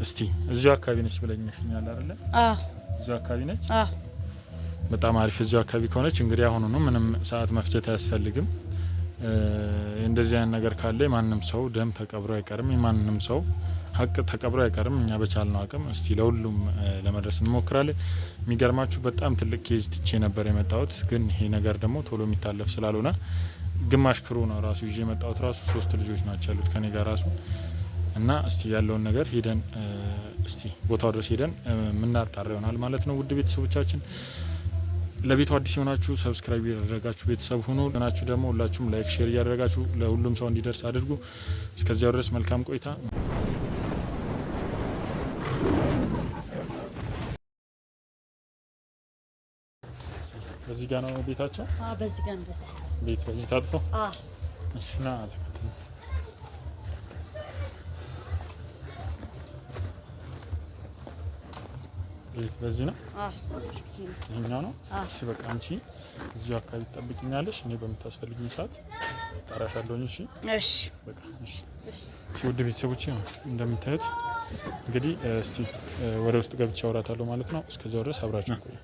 እስቲ እዚሁ አካባቢ ነች ብለኝኛል አይደለ? አዎ እዚሁ አካባቢ ነች። አዎ በጣም አሪፍ። እዚሁ አካባቢ ከሆነች እንግዲህ አሁን ነው ምንም ሰዓት መፍጀት አያስፈልግም። እንደዚህ አይነት ነገር ካለ ማንንም ሰው ደም ተቀብሮ አይቀርም። የማንንም ሰው ሀቅ ተቀብሮ አይቀርም። እኛ በቻልነው አቅም እስቲ ለሁሉም ለመድረስ እንሞክራለን። የሚገርማችሁ በጣም ትልቅ ኬዝ ትቼ ነበር የመጣሁት፣ ግን ይሄ ነገር ደግሞ ቶሎ የሚታለፍ ስላልሆነ ግማሽ ክሩ ነው ራሱ ይዤ የመጣሁት። ራሱ 3 ልጆች ናቸው ያሉት ከኔ ጋር ራሱ እና እስቲ ያለውን ነገር ሄደን እስቲ ቦታው ድረስ ሄደን ምናጣራ ይሆናል ማለት ነው። ውድ ቤተሰቦቻችን ለቤቱ አዲስ የሆናችሁ ሰብስክራይብ ያደረጋችሁ ቤተሰብ ሆኖ ለናችሁ ደግሞ ሁላችሁም ላይክ ሼር ያደረጋችሁ ለሁሉም ሰው እንዲደርስ አድርጉ። እስከዚያው ድረስ መልካም ቆይታ። በዚህ ጋር ነው ቤታቸው? አዎ በዚህ ጋር ነው ቤት። በዚህ ታጥፎ? አዎ እስና ቤት በዚህ ነው? አዎ ይሄኛው ነው? እሺ በቃ አንቺ እዚሁ አካባቢ ትጠብቂኛለሽ፣ እኔ በምታስፈልጊኝ ሰዓት እጠራሻለሁ። እሺ እሺ በቃ እሺ። ውድ ቤተሰቦቼ እንደምታዩት እንግዲህ እስቲ ወደ ውስጥ ገብቼ አወራታለሁ ማለት ነው። እስከዚያው ድረስ አብራችሁ ቆዩ።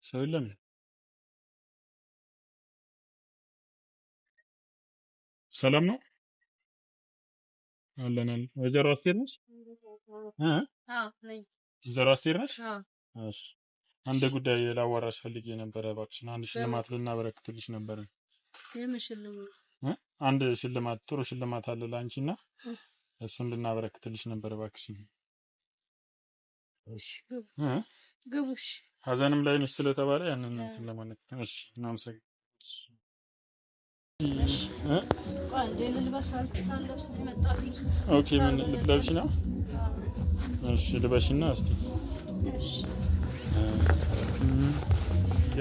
ሰው የለም? ሰላም ነው አለናል። ወይዘሮ አስቴር ነሽ? አዎ ነኝ። ወይዘሮ አስቴር ነሽ? እሺ አንድ ጉዳይ ላዋራሽ ፈልጌ ነበር። እባክሽን አንድ ሽልማት ልናበረክትልሽ ነበር። የምን ሽልማት? አንድ ሽልማት፣ ጥሩ ሽልማት አለ ላንቺና እሱን ልናበረክትልሽ ነበር እባክሽን። እሺ ግቡሽ። ሀዘንም ላይ ነሽ ስለተባለ ያንን እንትን ለማለት እሺ። እናመሰግናለን። ኦኬ ምን ልትለብሺ ነው? እሺ ልበሽና እስቲ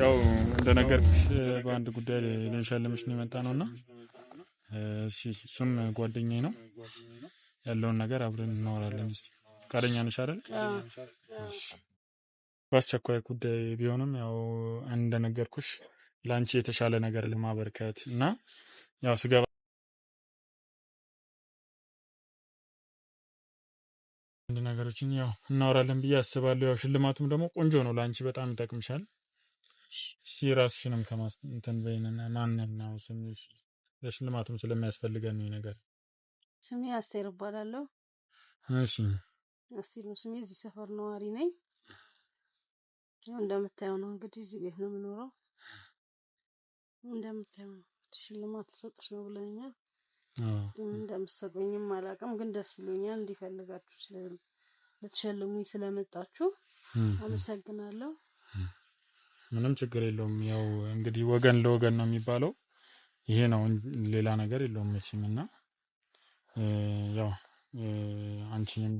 ያው እንደነገርኩሽ በአንድ ጉዳይ ልንሸልምሽ ነው የመጣ ነውና እሺ እሱም ጓደኛዬ ነው። ያለውን ነገር አብረን እናወራለን። እስቲ ፈቃደኛ ነሽ አይደል? እሺ በአስቸኳይ ጉዳይ ቢሆንም ያው እንደነገርኩሽ ላንቺ የተሻለ ነገር ለማበርከት እና ያው ስገባ አንድ ነገሮችን ያው እናወራለን ብዬ አስባለሁ። ያው ሽልማቱም ደግሞ ቆንጆ ነው፣ ላንቺ በጣም ይጠቅምሻል። እሺ ራስሽንም ከማስተንተን በይነና ማን ነው ስምሽ? ለሽልማቱም ስለሚያስፈልገን ነው ነገር። ስሜ አስቴር እባላለሁ። እሺ አስቴር ነው ስሜ። እዚህ ሰፈር ነዋሪ ነኝ። እንደምታየው ነው እንግዲህ እዚህ ቤት ነው የምኖረው። እንደምታየው ሽልማት ተሰጥሽ ነው ብለኛል። እንደምትሰጡኝም አላውቅም፣ ግን ደስ ብሎኛል። እንዲፈልጋችሁ ልትሸልሙኝ ስለመጣችሁ አመሰግናለሁ። ምንም ችግር የለውም። ያው እንግዲህ ወገን ለወገን ነው የሚባለው፣ ይሄ ነው ሌላ ነገር የለውም መቼም። እና ያው አንቺንም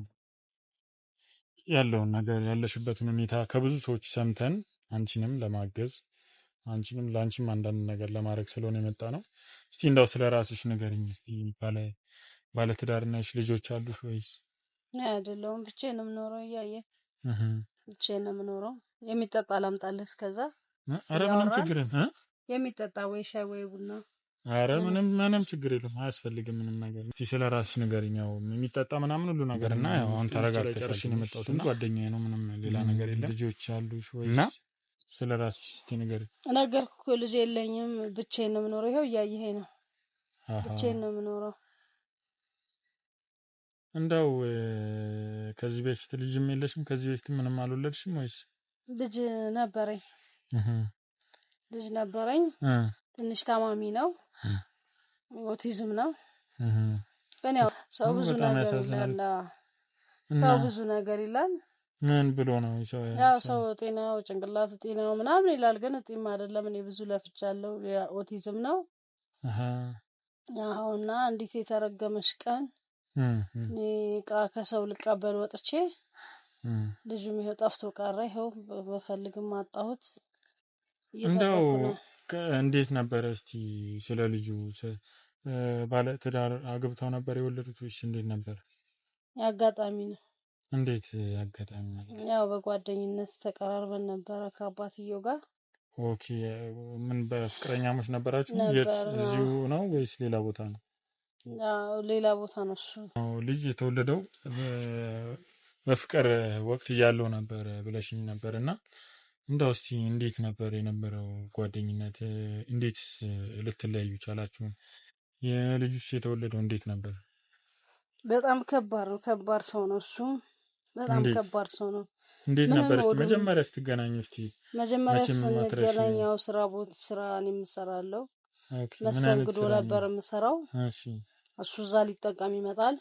ያለውን ነገር ያለሽበትን ሁኔታ ከብዙ ሰዎች ሰምተን አንቺንም ለማገዝ አንቺንም ላንቺም አንዳንድ ነገር ለማድረግ ስለሆነ የመጣ ነው። እስቲ እንዳው ስለራስሽ ንገሪኝ እስቲ። ባለ ትዳር ነሽ? ልጆች አሉሽ ወይስ? አይደለሁም፣ ብቻዬን ነው የምኖረው። ብቻዬን ነው የምኖረው። የሚጠጣ ላምጣልህ እስከዛ? ኧረ ምንም ችግር የለም። የሚጠጣ ወይ ሻይ ወይ ቡና? ኧረ ምንም ችግር የለም፣ አያስፈልግም ምንም ነገር። እስቲ ስለራስሽ ንገሪኝ። ያው የሚጠጣ ምናምን ሁሉ ነገር እና ያው አሁን ተረጋግተሽ ነው የመጣሁት። ጓደኛዬ ነው፣ ምንም ሌላ ነገር የለም። ልጆች አሉሽ ወይስ? እና ስለራስሽ እስቲ ንገሪኝ። ነገርኩህ እኮ ልጅ የለኝም፣ ብቻዬን ነው የምኖረው። ይኸው እያየኸኝ ነው፣ ብቻዬን ነው የምኖረው። እንዳው ከዚህ በፊት ልጅም የለሽም? ከዚህ በፊት ምንም አልወለድሽም ወይስ? ልጅ ነበረኝ። ልጅ ነበረኝ ትንሽ ታማሚ ነው ኦቲዝም ነው ግን ያው ሰው ብዙ ነገር ይላል ምን ብሎ ነው ያው ሰው ጤናው ጭንቅላቱ ጤናው ምናምን ይላል ግን እጤም አይደለም እኔ ብዙ ለፍቻለሁ ኦቲዝም ነው አሁንና እንዴት የተረገመሽ ቀን እኔ ከሰው ልቀበል ወጥቼ ልጁም ይሄው ጠፍቶ ቀረ ይሄው በፈልግም አጣሁት እንደው እንዴት ነበር እስቲ ስለ ልጁ ባለ ትዳር አግብተው ነበር የወለዱት ወይስ እንዴት ነበር ያጋጣሚ ነው እንዴት ያጋጣሚ ማለት ያው በጓደኝነት ተቀራርበን ነበር ከአባትየው ጋር ኦኬ ምን በፍቅረኛሞች ነበራችሁ እዚሁ ነው ወይስ ሌላ ቦታ ነው ያው ሌላ ቦታ ነው እሱ ልጅ የተወለደው በፍቅር ወቅት ያለው ነበር ብለሽኝ ነበርና እንደው እስቲ እንዴት ነበር የነበረው ጓደኝነት እንዴትስ ልትለያዩ ቻላችሁ የልጁስ የተወለደው እንዴት ነበር በጣም ከባድ ሰው ነው እሱ በጣም ከባድ ሰው ነው እንዴት ነበር እስቲ መጀመሪያ ስትገናኙ እስቲ መጀመሪያ ስንገናኛው ስራ እኔም እሰራለሁ መስተንግዶ ነበር የምሰራው እሺ እሱ እዛ ሊጠቀም ይመጣል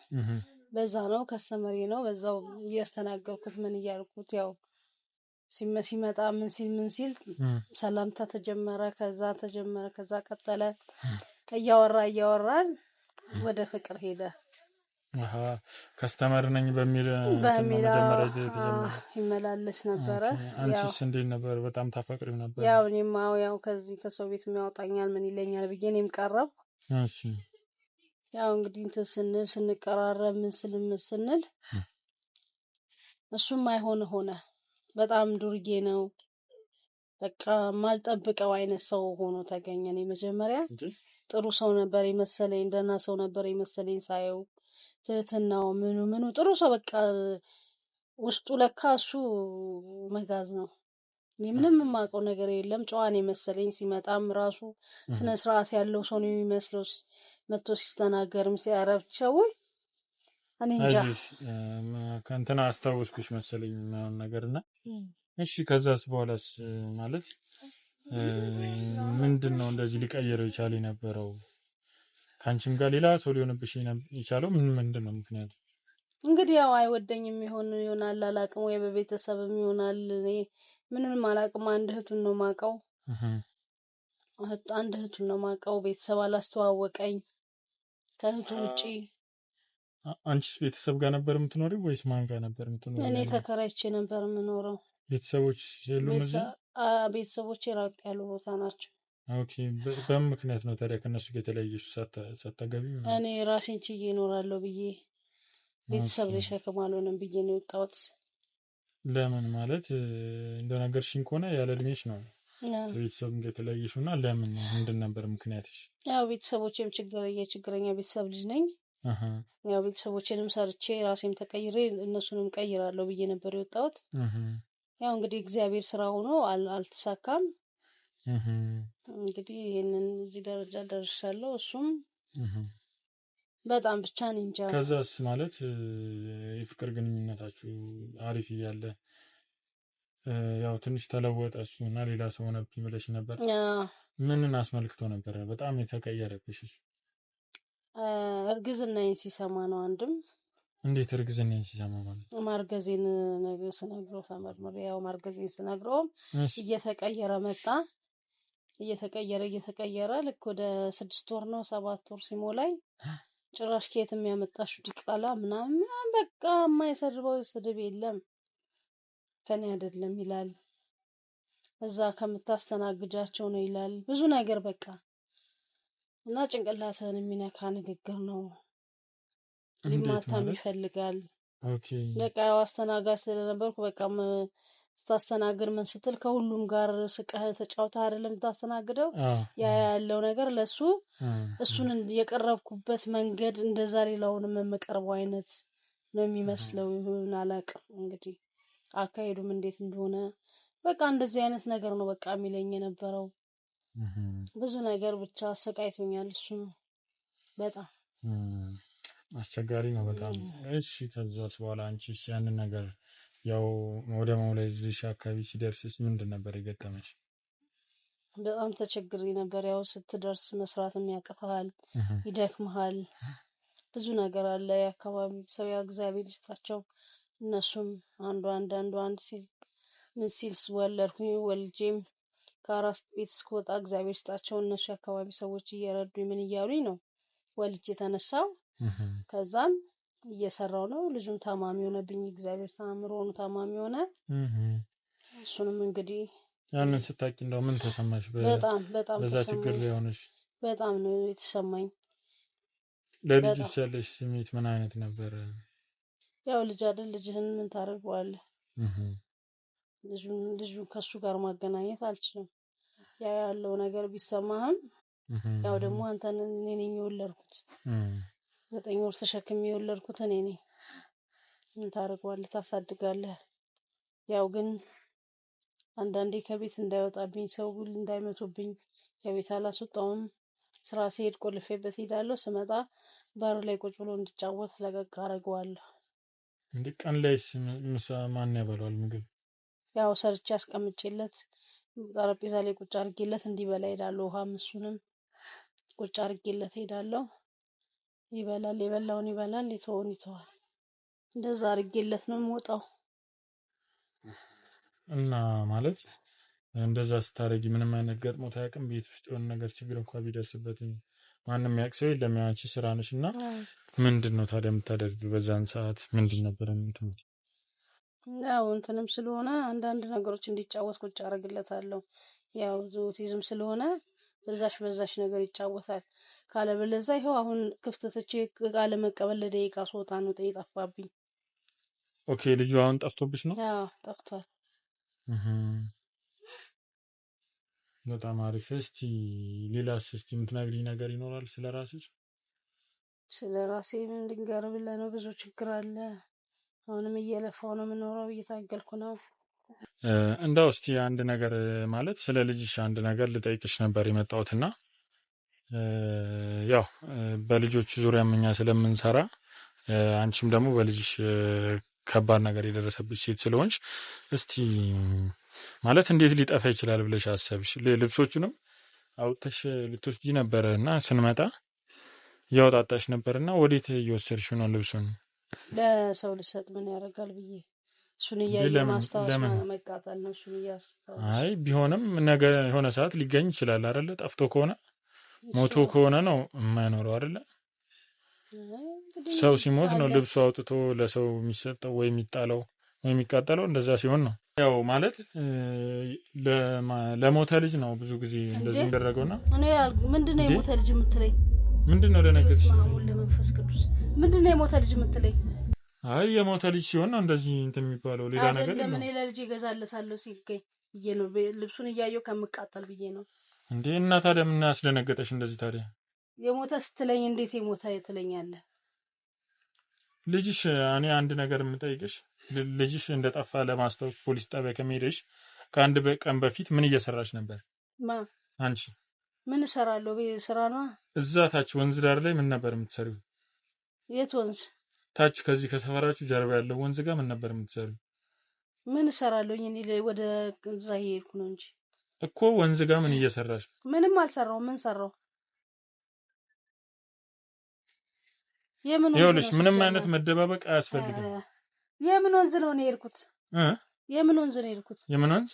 በዛ ነው ከስተመሪ ነው በዛው እያስተናገርኩት ምን እያልኩት ያው ሲመጣ ምን ሲል ሰላምታ ተጀመረ ከዛ ቀጠለ እያወራን ወደ ፍቅር ሄደ ከስተመር ነኝ በሚል መጀመሪያ ይመላለስ ነበር አንቺስ እንዴት ነበር በጣም ታፈቅሪው ነበር ያው እኔም ያው ከዚህ ከሰው ቤት የሚያወጣኛል ምን ይለኛል ብዬ እኔም ቀረብ እሺ ያው እንግዲህ ስንቀራረብ ምን ስንል እሱም አይሆን ሆነ በጣም ዱርዬ ነው በቃ ማልጠብቀው አይነት ሰው ሆኖ ተገኘ እኔ መጀመሪያ ጥሩ ሰው ነበር የመሰለኝ ደህና ሰው ነበር የመሰለኝ ሳየው ትህትናው ምኑ ጥሩ ሰው በቃ ውስጡ ለካ እሱ መጋዝ ነው ምንም የማውቀው ነገር የለም ጨዋን የመሰለኝ ሲመጣም ራሱ ስነ ስርዓት ያለው ሰው ነው የሚመስለው መጥቶ ሲስተናገርም ሲያረብቸው እኔ እንጃ ከእንትና አስታውስኩሽ መሰለኝ ነገርና እሺ ከዛስ በኋላስ ማለት ምንድነው እንደዚህ ሊቀየረው ይቻል የነበረው ካንቺም ጋር ሌላ ሰው ሊሆንብሽ ይቻለው ምንድነው ምክንያቱ እንግዲህ ያው አይወደኝም ይሆናል አላቅም ወይ በቤተሰብም ይሆናል እኔ ምንም አላቅም አንድ እህቱን ነው ማቀው አንድ እህቱን ነው ማቀው ቤተሰብ አላስተዋወቀኝ ከእህቱ ውጪ አንቺ ቤተሰብ ጋር ነበር የምትኖሪው ወይስ ማን ጋር ነበር የምትኖሪው እኔ ተከራይቼ ነበር የምኖረው ቤተሰቦች የሉም እዚህ ቤተሰቦቼ ራቅ ያሉ ቦታ ናቸው ኦኬ በምን ምክንያት ነው ታዲያ ከነሱ ጋር የተለያየሽ ሳታገቢ እኔ ራሴን ችዬ እኖራለሁ ብዬ ቤተሰብ ላይ ሸክም አልሆንም ብዬ ነው የወጣሁት ለምን ማለት እንደነገርሽኝ ከሆነ ያለ እድሜሽ ነው ቤተሰብ ጋር የተለያየሽውና ለምን ምንድን ነበር ምክንያትሽ ያው ቤተሰቦቼም ችግረኛ ቤተሰብ ልጅ ነኝ ያው ቤተሰቦቼንም ሰርቼ ራሴም ተቀይሬ እነሱንም ቀይራለሁ ብዬ ነበር የወጣሁት ያው እንግዲህ እግዚአብሔር ስራ ሆኖ አልተሳካም እንግዲህ ይሄንን እዚህ ደረጃ ደርሻለሁ እሱም በጣም ብቻ ነኝ እንጃ ከዛስ ማለት የፍቅር ግንኙነታችሁ አሪፍ እያለ ያው ትንሽ ተለወጠ እሱና ሌላ ሰው ሆነብኝ ብለሽ ነበር ምንን አስመልክቶ ነበር በጣም የተቀየረብሽ እርግዝናዬን ሲሰማ ነው አንድም እንዴት እርግዝናዬን ሲሰማ ማለት ማርገዜን ነገር ስነግረው ተመርምሬ ያው ማርገዜን ስነግረው እየተቀየረ መጣ እየተቀየረ ልክ ወደ 6 ወር ነው 7 ወር ሲሞላኝ ጭራሽ ከየት የሚያመጣሽው ዲቃላ ምናምን በቃ የማይሰድበው ስድብ የለም ከኔ አይደለም ይላል እዛ ከምታስተናግጃቸው ነው ይላል ብዙ ነገር በቃ እና ጭንቅላትን የሚነካ ንግግር ነው ሊማታም ይፈልጋል ኦኬ በቃ አስተናጋጅ ስለነበርኩ በቃ ስታስተናግድ ምን ስትል ከሁሉም ጋር ስቀህ ተጫውታ አይደለም ታስተናግደው ያለው ነገር ለሱ እሱን የቀረብኩበት መንገድ እንደዛ ሌላውንም መቀርበው አይነት ነው የሚመስለው ይሁን አላቅም እንግዲህ አካሄዱም እንዴት እንደሆነ በቃ እንደዚህ አይነት ነገር ነው በቃ የሚለኝ የነበረው ብዙ ነገር ብቻ አሰቃይቶኛል እሱ በጣም አስቸጋሪ ነው በጣም እሺ ከዛስ በኋላ አንቺስ ያንን ነገር ያው ወደ መውለድሽ አካባቢ ሲደርስስ ምንድን ነበር የገጠመሽ በጣም ተቸግሬ ነበር። ያው ስትደርስ መስራትም ያቅተሃል፣ ይደክምሃል፣ ብዙ ነገር አለ። የአካባቢ ሰው ያ እግዚአብሔር ይስጣቸው እነሱም አንድ ሲል ምን ሲል ወለድኩኝ። ወልጄም ከአራስ ቤት እስከወጣ እግዚአብሔር ይስጣቸው እነሱ የአካባቢ ሰዎች እየረዱኝ ምን እያሉኝ ነው ወልጄ ተነሳው። ከዛም እየሰራው ነው። ልጁም ታማሚ ሆነብኝ። እግዚአብሔር ተአምሮ ሆኖ ታማሚ ሆነ። እሱንም እንግዲህ ያንን ስታቂ እንደው ምን ተሰማሽ? በጣም በዛ ችግር ላይ ሆነሽ በጣም ነው የተሰማኝ። ለልጅሽ ያለሽ ስሜት ምን አይነት ነበር? ያው ልጅ አይደል ልጅህን ምን ታደርገዋለህ? ልጁን ከሱ ጋር ማገናኘት አልችልም። ያ ያለው ነገር ቢሰማህም ያው ደግሞ አንተን እኔ ነኝ የወለድኩት 9 ወር ተሸክሜ የወለድኩት እኔ ነኝ። ምን ታደርገዋለህ? ታሳድጋለህ። ያው ግን አንዳንዴ ከቤት እንዳይወጣብኝ ሰው ሁሉ እንዳይመቱብኝ ከቤት አላስወጣውም። ስራ ሲሄድ ቆልፌበት ሄዳለሁ። ስመጣ ባሩ ላይ ቁጭ ብሎ እንዲጫወት ለቀቅ አደርገዋለሁ። እንዴ ቀን ላይ ምሳ ማን ያበላዋል ምግብ? ያው ሰርቼ አስቀምጬለት ጠረጴዛ ላይ ቁጭ አድርጌለት እንዲበላ ሄዳለሁ። ውሃም እሱንም ቁጭ አድርጌለት ሄዳለሁ። ይበላል፣ የበላውን ይበላል፣ የተወውን ይተዋል። እንደዛ አድርጌለት ነው የምወጣው። እና ማለት እንደዛ ስታረጊ ምንም አይነት ገጥሞት አያውቅም? ቤት ውስጥ የሆነ ነገር ችግር እንኳን ቢደርስበት ማንም ያውቅ ሰው የለም። ያንቺ ስራ ነሽና ምንድነው ታዲያ የምታደርጊው በዛን ሰዓት? ምንድን ነበር የምትሉት? ያው እንትንም ስለሆነ አንዳንድ ነገሮች እንዲጫወት ቁጭ አደርግለታለሁ። ያው ኦቲዝም ስለሆነ በዛሽ ነገር ይጫወታል። ካለበለዚያ ይኸው አሁን ክፍተትቼ ቃለ መቀበል ለደቂቃ ሶታ ነው ጠፋብኝ። ኦኬ ልጁ አሁን ጠፍቶብሽ ነው? ያው ጠፍቷል። በጣም አሪፍ። እስቲ ሌላስ የምትነግሪኝ ነገር ይኖራል ስለራስሽ? ስለራሴ ምን ልንገርህ ብለህ ነው? ብዙ ችግር አለ። አሁንም እየለፋው ነው የምኖረው፣ እየታገልኩ ነው። እንደው እስቲ አንድ ነገር ማለት ስለ ልጅሽ አንድ ነገር ልጠይቅሽ ነበር የመጣሁትና ያው በልጆች ዙሪያም እኛ ስለምንሰራ አንቺም ደግሞ በልጅሽ ከባድ ነገር የደረሰብሽ ሴት ስለሆንሽ እስቲ ማለት እንዴት ሊጠፋ ይችላል ብለሽ አሰብሽ? ልብሶቹንም አውጥተሽ ልትወስጂ ነበርና ስንመጣ ያወጣጣሽ ነበርና ወዴት እየወሰድሽው ነው ልብሱን? ለሰው ልሰጥ ምን ያደርጋል ብዬ እሱን እያየ ማስታወስ መቃጠል ነው። እሱን እያስታወስ አይ ቢሆንም ነገ የሆነ ሰዓት ሊገኝ ይችላል አይደለ? ጠፍቶ ከሆነ ሞቶ ከሆነ ነው የማይኖረው አይደለ? ሰው ሲሞት ነው ልብሱ አውጥቶ ለሰው የሚሰጠው ወይ የሚጣለው ወይ የሚቃጠለው። እንደዛ ሲሆን ነው ያው ማለት ለሞተ ልጅ ነው ብዙ ጊዜ እንደዚህ የሚደረገውና እኔ ምንድነው የሞተ ልጅ የምትለኝ? ምንድነው ለነገርሽ? ለመንፈስ ቅዱስ ምንድነው የሞተ ልጅ የምትለኝ? አይ የሞተ ልጅ ሲሆን ነው እንደዚህ እንትን የሚባለው። ሌላ ነገር አይደለም። እኔ ለልጅ ይገዛለታለሁ ሲገኝ ብዬ ነው ልብሱን እያየሁ ከምቃጠል ብዬ ነው እንዴ። እና ታዲያ ምን ያስደነገጠሽ እንደዚህ? ታዲያ የሞተ ስትለኝ እንዴት የሞተ ትለኛለህ? ልጅሽ እኔ አንድ ነገር የምጠይቅሽ ልጅሽ እንደጠፋ ለማስታወቅ ፖሊስ ጣቢያ ከመሄድሽ ከአንድ ቀን በፊት ምን እየሰራሽ ነበር? አንቺ ምን እሰራለሁ? ስራ ነው። እዛ ታች ወንዝ ዳር ላይ ምን ነበር የምትሰሪው? የት ወንዝ? ታች ከዚህ ከሰፈራችሁ ጀርባ ያለው ወንዝ ጋር ምን ነበር የምትሰሪው? ምን እሰራለሁ? እኔ ወደ እዛ እየሄድኩ ነው እንጂ እኮ ወንዝ ጋር ምን እየሰራሽ? ምንም አልሰራው። ምን ሰራው? ይኸውልሽ ምንም አይነት መደባበቅ አያስፈልግም። የምን ወንዝ ነው የሄድኩት? የምን ወንዝ ነው የሄድኩት? የምን ወንዝ?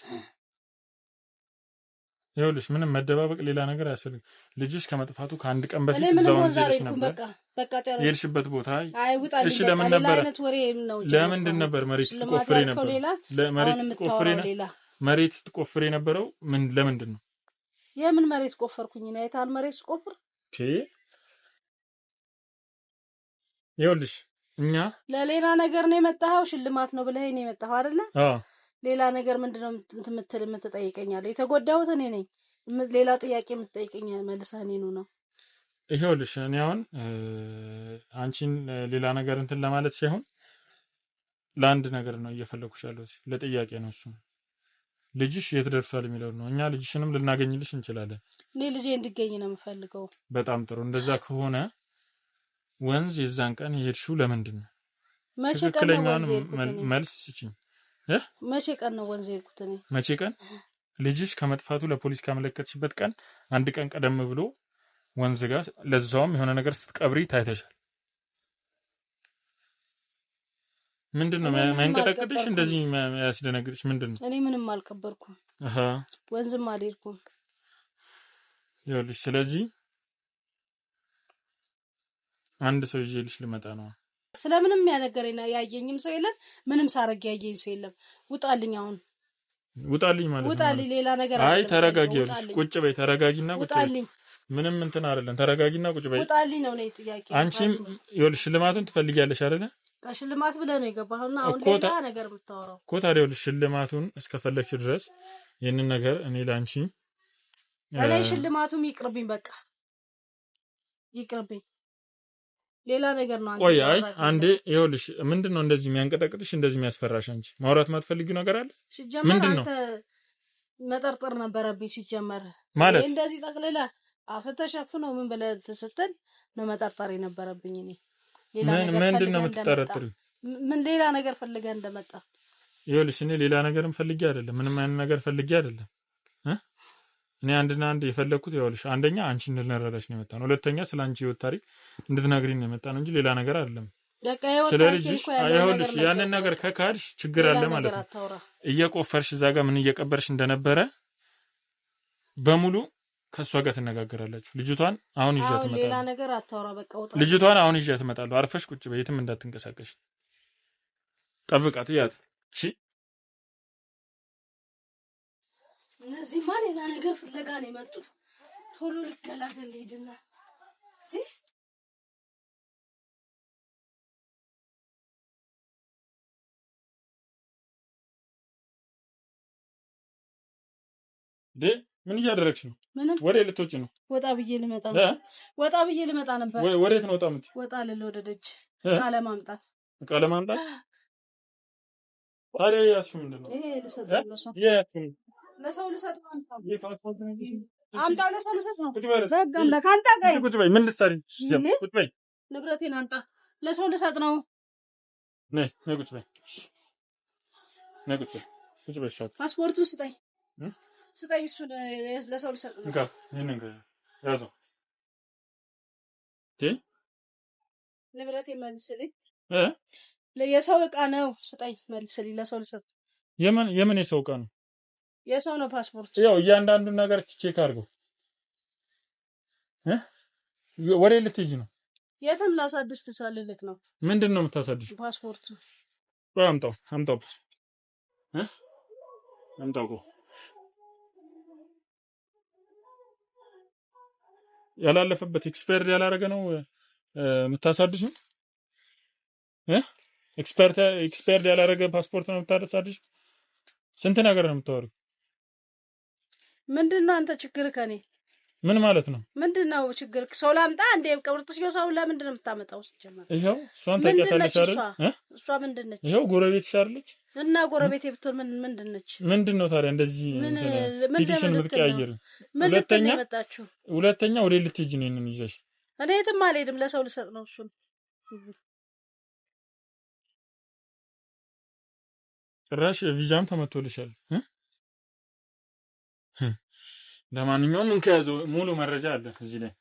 ይኸውልሽ ምንም መደባበቅ ሌላ ነገር አያስፈልግም። ልጅሽ ከመጥፋቱ ከአንድ ቀን በፊት እዛው ወንዝ ሄደሽ ነበር። በቃ ጨረሽ። የሄድሽበት ቦታ እሺ፣ ለምን ነበር? ለምንድን ነበር መሬት ትቆፍሬ ነበር? መሬት ትቆፍሬ ነበረው ምን? ለምንድን ነው? የምን መሬት ቆፈርኩኝ? ነው አይታል መሬት ቆፍር። ይኸውልሽ እኛ ለሌላ ነገር ነው የመጣኸው፣ ሽልማት ነው ብለህ ነው የመጣኸው አይደለ? ሌላ ነገር ምንድነው የምትጠይቀኛለህ? የተጎዳሁት እኔ ነኝ። ሌላ ጥያቄ የምትጠይቀኝ መልሰህ እኔኑ ነው። ይኸውልሽ እኔ አሁን አንቺን ሌላ ነገር እንትን ለማለት ሳይሆን ለአንድ ነገር ነው እየፈለኩሽ ያለሁት፣ ለጥያቄ ነው። እሱ ልጅሽ የት ደርሷል የሚለው ነው። እኛ ልጅሽንም ልናገኝልሽ እንችላለን። እኔ ልጄ እንዲገኝ ነው የምፈልገው። በጣም ጥሩ። እንደዛ ከሆነ ወንዝ የዛን ቀን የሄድሽው ለምንድን ነው? ትክክለኛውን መልስ ስጪኝ። መቼ ቀን ነው ወንዝ የሄድኩት እኔ? መቼ ቀን? ልጅሽ ከመጥፋቱ ለፖሊስ ካመለከትሽበት ቀን አንድ ቀን ቀደም ብሎ ወንዝ ጋር ለዛውም የሆነ ነገር ስትቀብሪ ታይተሻል። ምንድነው ማንቀጠቀጥሽ እንደዚህ ያስደነግጥሽ ምንድነው? እኔ ምንም አልቀበርኩም። ወንዝም አልሄድኩም። ይኸውልሽ ስለዚህ አንድ ሰው ይዤልሽ ልመጣ ነው። ስለምንም ያነገረኝ ያየኝም ሰው የለም። ምንም ሳረግ ያየኝ ሰው የለም። ውጣልኝ አሁን ውጣልኝ ማለት ነው። ውጣልኝ ሌላ ነገር አይ ተረጋጊ። ቁጭ በይ ተረጋጊና ቁጭ በይ። ውጣልኝ ምንም እንትን አይደለም። ተረጋጊና ቁጭ በይ። ውጣልኝ ነው ጥያቄ። አንቺም ይኸውልሽ ሽልማቱን ትፈልጊያለሽ አይደለ? ሽልማት ብለህ ነው የገባኸውና አሁን ሌላ ነገር የምታወራው እኮ። ታዲያ ይኸውልሽ ሽልማቱን እስከፈለግሽ ድረስ ይሄንን ነገር እኔ ላንቺ ሽልማቱም ይቅርብኝ፣ በቃ ይቅርብኝ። ሌላ ነገር ነው። ቆይ አይ አንዴ ይኸውልሽ ምንድነው እንደዚህ የሚያንቀጠቅጥሽ እንደዚህ የሚያስፈራሽ? አንቺ ማውራት ማትፈልጊው ነገር አለ? ምንድነው? መጠርጠር ነበረብኝ ሲጀመር ማለት እንደዚህ ጠቅልላ አፈተሸፍነው ምን ብለህ ስትል ነው መጠርጠር የነበረብኝ እኔ። ሌላ ነገር ምንድነው የምትጠረጥሪው? ምን ሌላ ነገር ፈልገህ እንደመጣ? ይኸውልሽ እኔ ሌላ ነገርም ፈልጌ አይደለም፣ ምንም አይነት ነገር ፈልጌ አይደለም። እኔ አንድና አንድ የፈለኩት ይኸውልሽ አንደኛ አንቺ እንድንረዳሽ ነው የመጣነው፣ ሁለተኛ ስላንቺ ህይወት ታሪክ እንድትነግሪኝ ነው የመጣነው እንጂ ሌላ ነገር አይደለም። ስለዚህ ይኸውልሽ ያንን ነገር ከካድሽ ችግር አለ ማለት ነው። እየቆፈርሽ እዛ ጋር ምን እየቀበርሽ እንደነበረ በሙሉ ከሷ ጋር ትነጋገራላችሁ። ልጅቷን አሁን ይዣት እመጣለሁ። ሌላ ነገር አታውራ፣ በቃ ውጣ። ልጅቷን አሁን ይዣት እመጣለሁ። አርፈሽ ቁጭ በይ፣ የትም እንዳትንቀሳቀሽ። ጠብቃት ያት እሺ። እነዚህማ ሌላ ነገር ፍለጋ ነው የመጡት። ቶሎ ልገላገል ሄድና ምን እያደረግሽ ነው? ምንም። ወደ ልትወጪ ነው? ወጣ ብዬ ልመጣ ነበር። ወዴት ነው ወጣ የምትይ? ወጣ ልል ወደ ደጅ ቃለ ማምጣት። ታዲያ ያስው ምንድነው? ይሄ ልሰጥ ነው ሰው። ለሰው ልሰጥ ነው። አምጣው ለሰው ልሰጥ ነው። በጋም ለካንታ ጋር ቁጭ በይ። ምን ልትሰሪ? ቁጭ በይ። ንብረቴን አንጣ። ለሰው ልሰጥ ነው። ነይ ቁጭ በይ። ቁጭ በይ። ፓስፖርቱን ስጠኝ። እሱን ለሰው ልሰጥ ነው። ይሄንን ያዘው። ንብረቴን መልስልኝ። የሰው ዕቃ ነው። ስጠኝ፣ መልስልኝ። ለሰው ልሰጥ። የምን የሰው ዕቃ ነው? የሰው ነው ፓስፖርት። ያው እያንዳንዱን ነገር እስኪ ቼክ አድርገው። ወሬ ልትይጂ ነው? የትም ላሳድስ ትሳልልክ ነው። ምንድነው የምታሳድሽ? ፓስፖርቱ። አምጣው። አምጣው። ያላለፈበት ኤክስፓየርድ ያላረገ ነው የምታሳድሽ? ኤክስፓየርድ ያላረገ ፓስፖርት ነው የምታሳድሽ? ስንት ነገር ነው የምታወሪው? ምንድነው አንተ ችግር ከኔ? ምን ማለት ነው? ምንድነው ችግር? ሰው ላምጣ እንዴ? ቀብርጥሽ ሰው ለምንድነው የምታመጣው? ሲጀመር ይሄው እሷን ታውቂያታለሽ አይደል? እሷ ምንድነች? ይሄው ጎረቤትሽ አይደለች? እና ጎረቤቴ ብትሆን ምንድነች? ምንድነው ታዲያ እንደዚህ ፊትሽን ምትቀያየር? ሁለተኛ ወደ ልትሄጂ ነው እኔን ይዘሽ? እኔ የትም አልሄድም። ለሰው ልሰጥ ነው እሱን። ጭራሽ ቪዛም ተመቶልሻል። ለማንኛውም እንከያዘው ሙሉ መረጃ አለ እዚህ ላይ።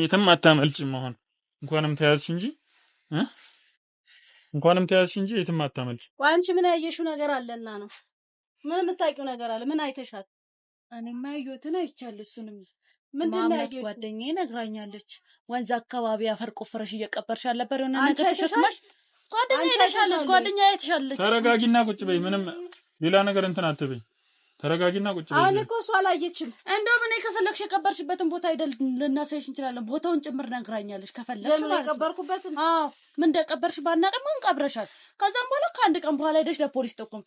የትም አታመልጭም። አሁን እንኳንም ተያዝሽ እንጂ የትም አታመልጭ። አንቺ ምን ያየሽው ነገር አለና ነው? ምን የምታውቂው ነገር አለ? ምን አይተሻል? እኔማ ያየሁትን አይቻለሁ። እሱንም ምንድነው ያየሁት? ጓደኛዬ ነግራኛለች። ወንዝ አካባቢ አፈር ቆፍረሽ እየቀበርሽ አልነበር? የሆነ ነገር ተሸክመሽ ጓደኛዬ አይተሻለች። ተረጋጊና ቁጭ በይ። ምንም ሌላ ነገር እንትን አትበይ። ተረጋጊና ቁጭ በይ። አሁን እኮ እሷ አላየችም። እንደው ምን ከፈለግሽ የቀበርሽበትን ቦታ አይደል ልናሳይሽ እንችላለን። ቦታውን ጭምር ነግራኛለች። ከፈለግሽ ማለት ነው የቀበርኩበትን። አዎ ምን እንደቀበርሽ ባናቀም ቀብረሻል። ከዛም በኋላ ከአንድ ቀን በኋላ ሄደሽ ለፖሊስ ጠቁም።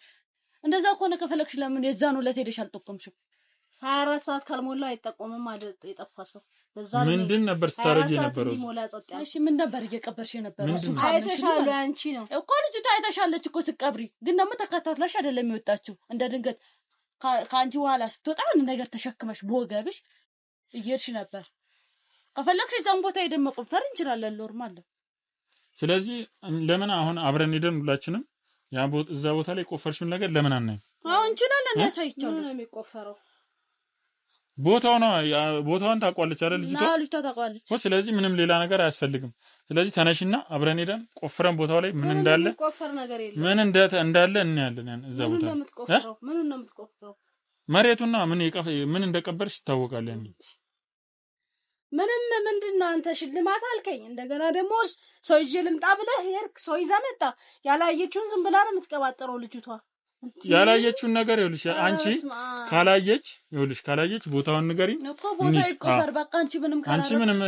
እንደዛ ከሆነ ከፈለግሽ ለምን የዛኑ ዕለት ሄደሽ አልጠቆምሽም? 24 ሰዓት ካልሞላ አይጠቆምም አይደል? የጠፋ ሰው ምንድን ነበር ስታረጊ የነበረው? እሺ ምን ነበር እየቀበርሽ የነበረው? አይተሻል። አንቺ ነው እኮ ልጅቷ አይተሻለች እኮ ስቀብሪ። ግን ደግሞ ተከታትለሽ አይደለም የወጣችው። እንደ ድንገት ከአንቺ በኋላ ስትወጣ ምን ነገር ተሸክመሽ በወገብሽ እየሄድሽ ነበር። ከፈለግሽ እዛን ቦታ ሄደን መቆፈር እንችላለን። ኖርማል ነው። ስለዚህ ለምን አሁን አብረን ሄደን ሁላችንም እዛ ቦታ ላይ ቆፈርሽውን ነገር ለምን አናይም? አሁን እንችላለን ያሳይቻለሁ ነው የሚቆፈረው ቦታውን ታውቋለች አይደል ልጅቷ? አዎ ልጅቷ ታውቋለች እኮ ስለዚህ ምንም ሌላ ነገር አያስፈልግም። ስለዚህ ተነሽና አብረን ሄደን ቆፍረን ቦታው ላይ ምን እንዳለ ቆፈር ነገር የለም ምን እንዳለ እናያለን። ያን እዛ ቦታ ምኑን ነው የምትቆፍረው? መሬቱና ምን እንደቀበርሽ ይታወቃል። ያን ምንድነው አንተ ሽልማት አልከኝ። እንደገና ደግሞ ሰው ይዤ ልምጣ ብለህ ሄድክ። ሰው ይዘህ መጣ። ያላየችውን ዝም ብላ ነው የምትቀባጠረው ልጅቷ። ያላየችውን ነገር ይኸውልሽ፣ አንቺ ካላየች ቦታውን ንገሪኝ እኮ ቦታ ይቆፈር በቃ። አንቺ ምንም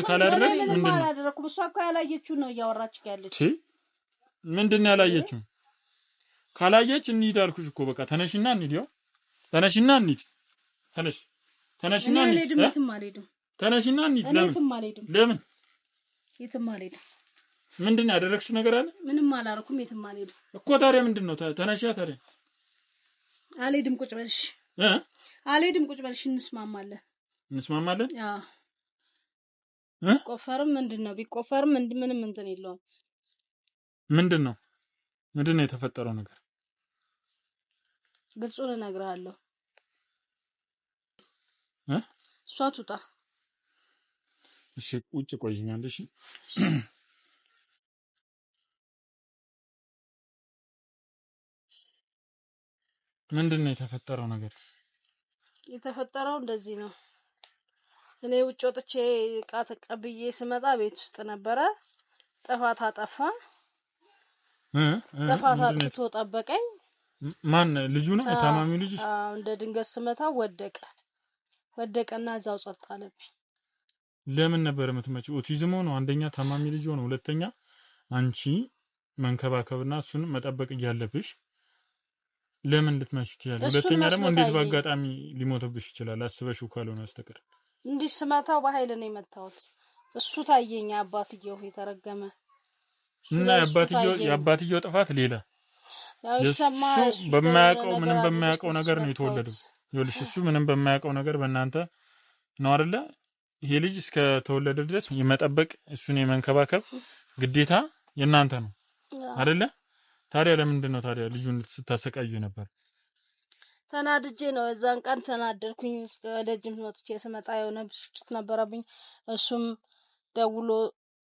ካላደረግሽ ምንድነው አላደረኩም። እሷ እኮ ያላየችውን ነው እያወራች ያለች። ምንድነው ያላየችው? ካላየች እንሂድ አልኩሽ እኮ በቃ ተነሽና እንሂድ። ተነሽና እንሂድ። ተነሽና እንሂድ። ተነሽና እንሂድ። ለምን የትም አልሄድም። ምንድነው ያደረግሽው ነገር አለ? ምንም አላደረኩም። የትም አልሄድም እኮ። ታዲያ ምንድነው? ተነሽያ ታዲያ አልሄድም። ቁጭ በልሽ አልሄድም። ቁጭ በልሽ። እንስማማለን። አዎ ቆፈርም ምንድነው ቢቆፈርም ምንም እንትን የለውም። ምንድነው የተፈጠረው ነገር? ግልጹን እነግርሃለሁ። እሷ ትውጣ። እሺ ቁጭ ቆይኛለሽ። ምንድነው የተፈጠረው ነገር? የተፈጠረው እንደዚህ ነው። እኔ ውጭ ወጥቼ ዕቃ ተቀብዬ ስመጣ ቤት ውስጥ ነበረ። ጥፋት አጠፋ። ጥፋት አጥፍቶ ጠበቀኝ። ማን ልጁ ነው? የታማሚው ልጅ? አዎ እንደ ድንገት ስመታው ወደቀና እዛው ጸጥ አለብኝ። ለምን ነበር የምትመጪው? ኦቲዝም ነው አንደኛ፣ ታማሚ ልጅ ሆነ ሁለተኛ፣ አንቺ መንከባከብና እሱን መጠበቅ እያለብሽ ለምን ልትመጪ ይችላል? ሁለተኛ ደግሞ እንዴት በአጋጣሚ ሊሞትብሽ ይችላል? አስበሽው ካልሆነ በስተቀር እንዲህ ስመታው በኃይል ነው የመታሁት። እሱ ታየኝ። አባትየው የተረገመ እና የአባትየው ጥፋት ሌላ እሱ ምንም በማያውቀው ነገር ነው የተወለደው። ይኸውልሽ እሱ ምንም በማያውቀው ነገር በእናንተ ነው አይደለ? ይሄ ልጅ እስከ ተወለደ ድረስ የመጠበቅ እሱን የመንከባከብ ግዴታ የእናንተ ነው አይደለ? ታዲያ ለምንድን ነው ታዲያ ልጁን ስታሰቃዩ ነበር? ተናድጄ ነው። እዛን ቀን ተናደርኩኝ። ደጅም ወጥቼ ስመጣ የሆነ ብስጭት ነበረብኝ። እሱም ደውሎ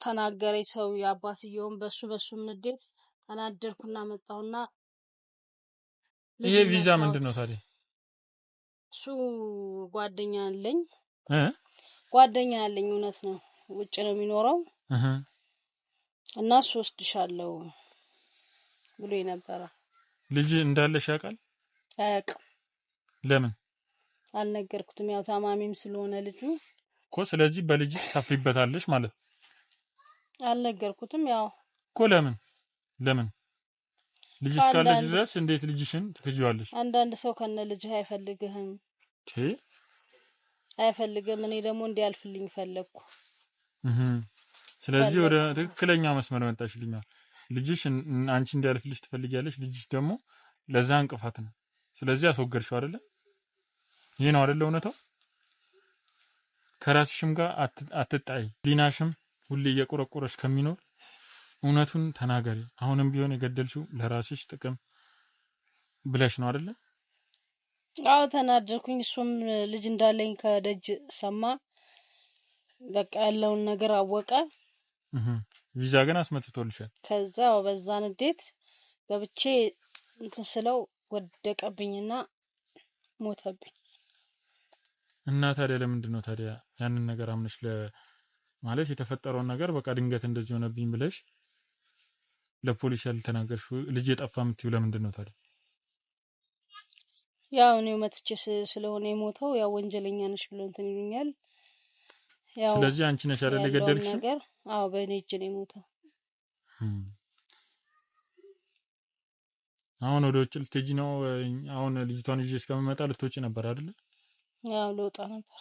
ተናገረኝ። ሰው የአባትየውም በሱም ንዴት ተናደርኩና መጣሁና ይሄ ቪዛ ምንድነው ታዲያ? እሱ ጓደኛ አለኝ። እውነት ነው። ውጭ ነው የሚኖረው እና ወስድሻለሁ ብሎ ነበር። ልጅ እንዳለሽ ያውቃል? አያውቅም። ለምን አልነገርኩትም? ያው ታማሚም ስለሆነ ልጁ እኮ። ስለዚህ በልጅሽ ታፍሪበታለሽ ማለት ነው። አልነገርኩትም። ያው እኮ ለምን ልጅ እስካለሽ ድረስ እንዴት ልጅሽን ትክጂዋለሽ? አንዳንድ ሰው ከነ ልጅህ አይፈልግህም። እኔ ደግሞ እንዲያልፍልኝ ፈለግኩ። ስለዚህ ወደ ትክክለኛ መስመር መጣሽልኛል። ልጅሽ አንቺ እንዲያልፍልሽ ትፈልጊያለሽ፣ ልጅሽ ደግሞ ለዛ እንቅፋት ነው። ስለዚህ አስወገድሽው አይደለ? ይሄ ነው አይደለ እውነታው? ከራስሽም ጋር አትጣይ። ዲናሽም ሁሌ እየቆረቆረሽ ከሚኖር እውነቱን ተናገሪ። አሁንም ቢሆን የገደልሽው ለራስሽ ጥቅም ብለሽ ነው አይደለ? አዎ ተናደርኩኝ። እሱም ልጅ እንዳለኝ ከደጅ ሰማ። በቃ ያለውን ነገር አወቀ። ቪዛ ግን አስመትቶልሻል። ከዛ በዛ ንዴት ገብቼ እንትን ስለው ወደቀብኝና ሞተብኝ። እና ታዲያ ለምንድን ነው ታዲያ ያንን ነገር አምነሽ ማለት የተፈጠረውን ነገር በቃ ድንገት እንደዚህ ሆነብኝ ብለሽ ለፖሊስ ያልተናገርሽው? ልጅ የጠፋ የምትይው ለምንድን ነው ታዲያ? ያው እኔው መጥቼ ስለሆነ የሞተው ያው ወንጀለኛ ነሽ ብሎ እንትን ይሉኛል። ያው ስለዚህ አንቺ ነሽ አይደል የገደልሽው ነገር? አዎ በእኔ እጅ ነው የሞተው። አሁን ወደ ውጭ ልትሄጂ ነው? አሁን ልጅቷን ይዤ እስከምመጣ ልትወጪ ነበር አይደል? ያው ልወጣ ነበር።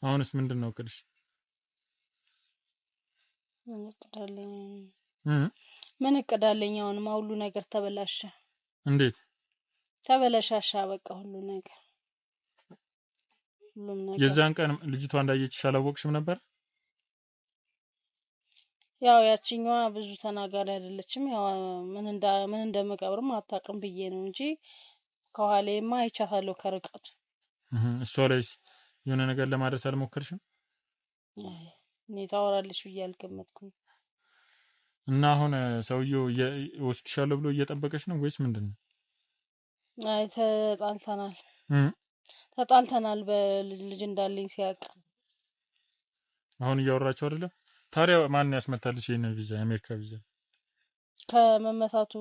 አሁንስ ምንድነው እቅድሽ? ምን እቅዳለኝ? አሁንማ ሁሉ ነገር ተበላሸ። እንዴት ተበላሻሻ? በቃ ሁሉም ነገር የዛን ቀን ልጅቷ እንዳየችሽ አላወቅሽም ነበር? ያው ያቺኛዋ ብዙ ተናጋሪ አይደለችም። ያው ምን እንደምቀብርም አታውቅም ብዬ ነው እንጂ ከኋላዬማ አይቻታለሁ ከርቀት። እሷ ላይስ የሆነ ነገር ለማድረስ አልሞከርሽም? እኔ ታወራለች ብዬ አልገመትኩም። እና አሁን ሰውየው ወስድሻለሁ ብሎ እየጠበቀች ነው ወይስ ምንድነው? አይ ተጣልተናል በልጅ እንዳለኝ ሲያውቅ። አሁን እያወራችሁ አይደለም? ታዲያ ማን ያስመታልሽ ይሄን ቪዛ የአሜሪካ ቪዛ? ከመመታቱ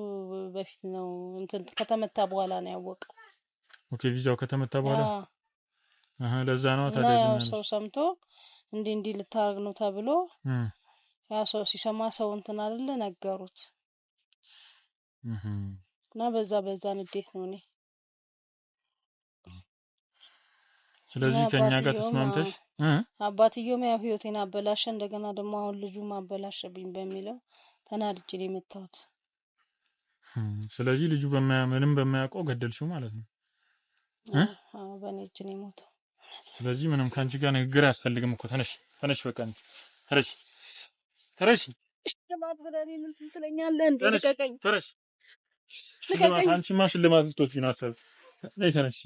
በፊት ነው እንትን ከተመታ በኋላ ነው ያወቀው። ኦኬ ቪዛው ከተመታ በኋላ ለዛ ነው ታዲያ ሰው ሰምቶ እንዲህ ልታረግ ነው ተብሎ ያ ሰው ሲሰማ ሰው እንትን አይደለ ነገሩት እና በዛ ንዴት ነው እኔ። ስለዚህ ከኛ ጋር ተስማምተሽ አባትየውም ያው ህይወቴን አበላሸ፣ እንደገና ደግሞ አሁን ልጁ ማበላሸብኝ በሚለው ተናድጄ ነው የመታሁት። ስለዚህ ልጁ ምንም በማያውቀው ገደልሽው ማለት ነው? አዎ በኔ እጅ ነው የሞተው። ስለዚህ ምንም ካንቺ ጋር ንግግር አያስፈልግም እኮ። ተነሽ በቃ ተነሽ። ሽልማት ብለህ ምን ትለኛለህ እንዴ? ልቀቀኝ። ተነሽ። አንቺማ ሽልማት ልትወስጂ ነው አሰብ። ነይ ተነሽ።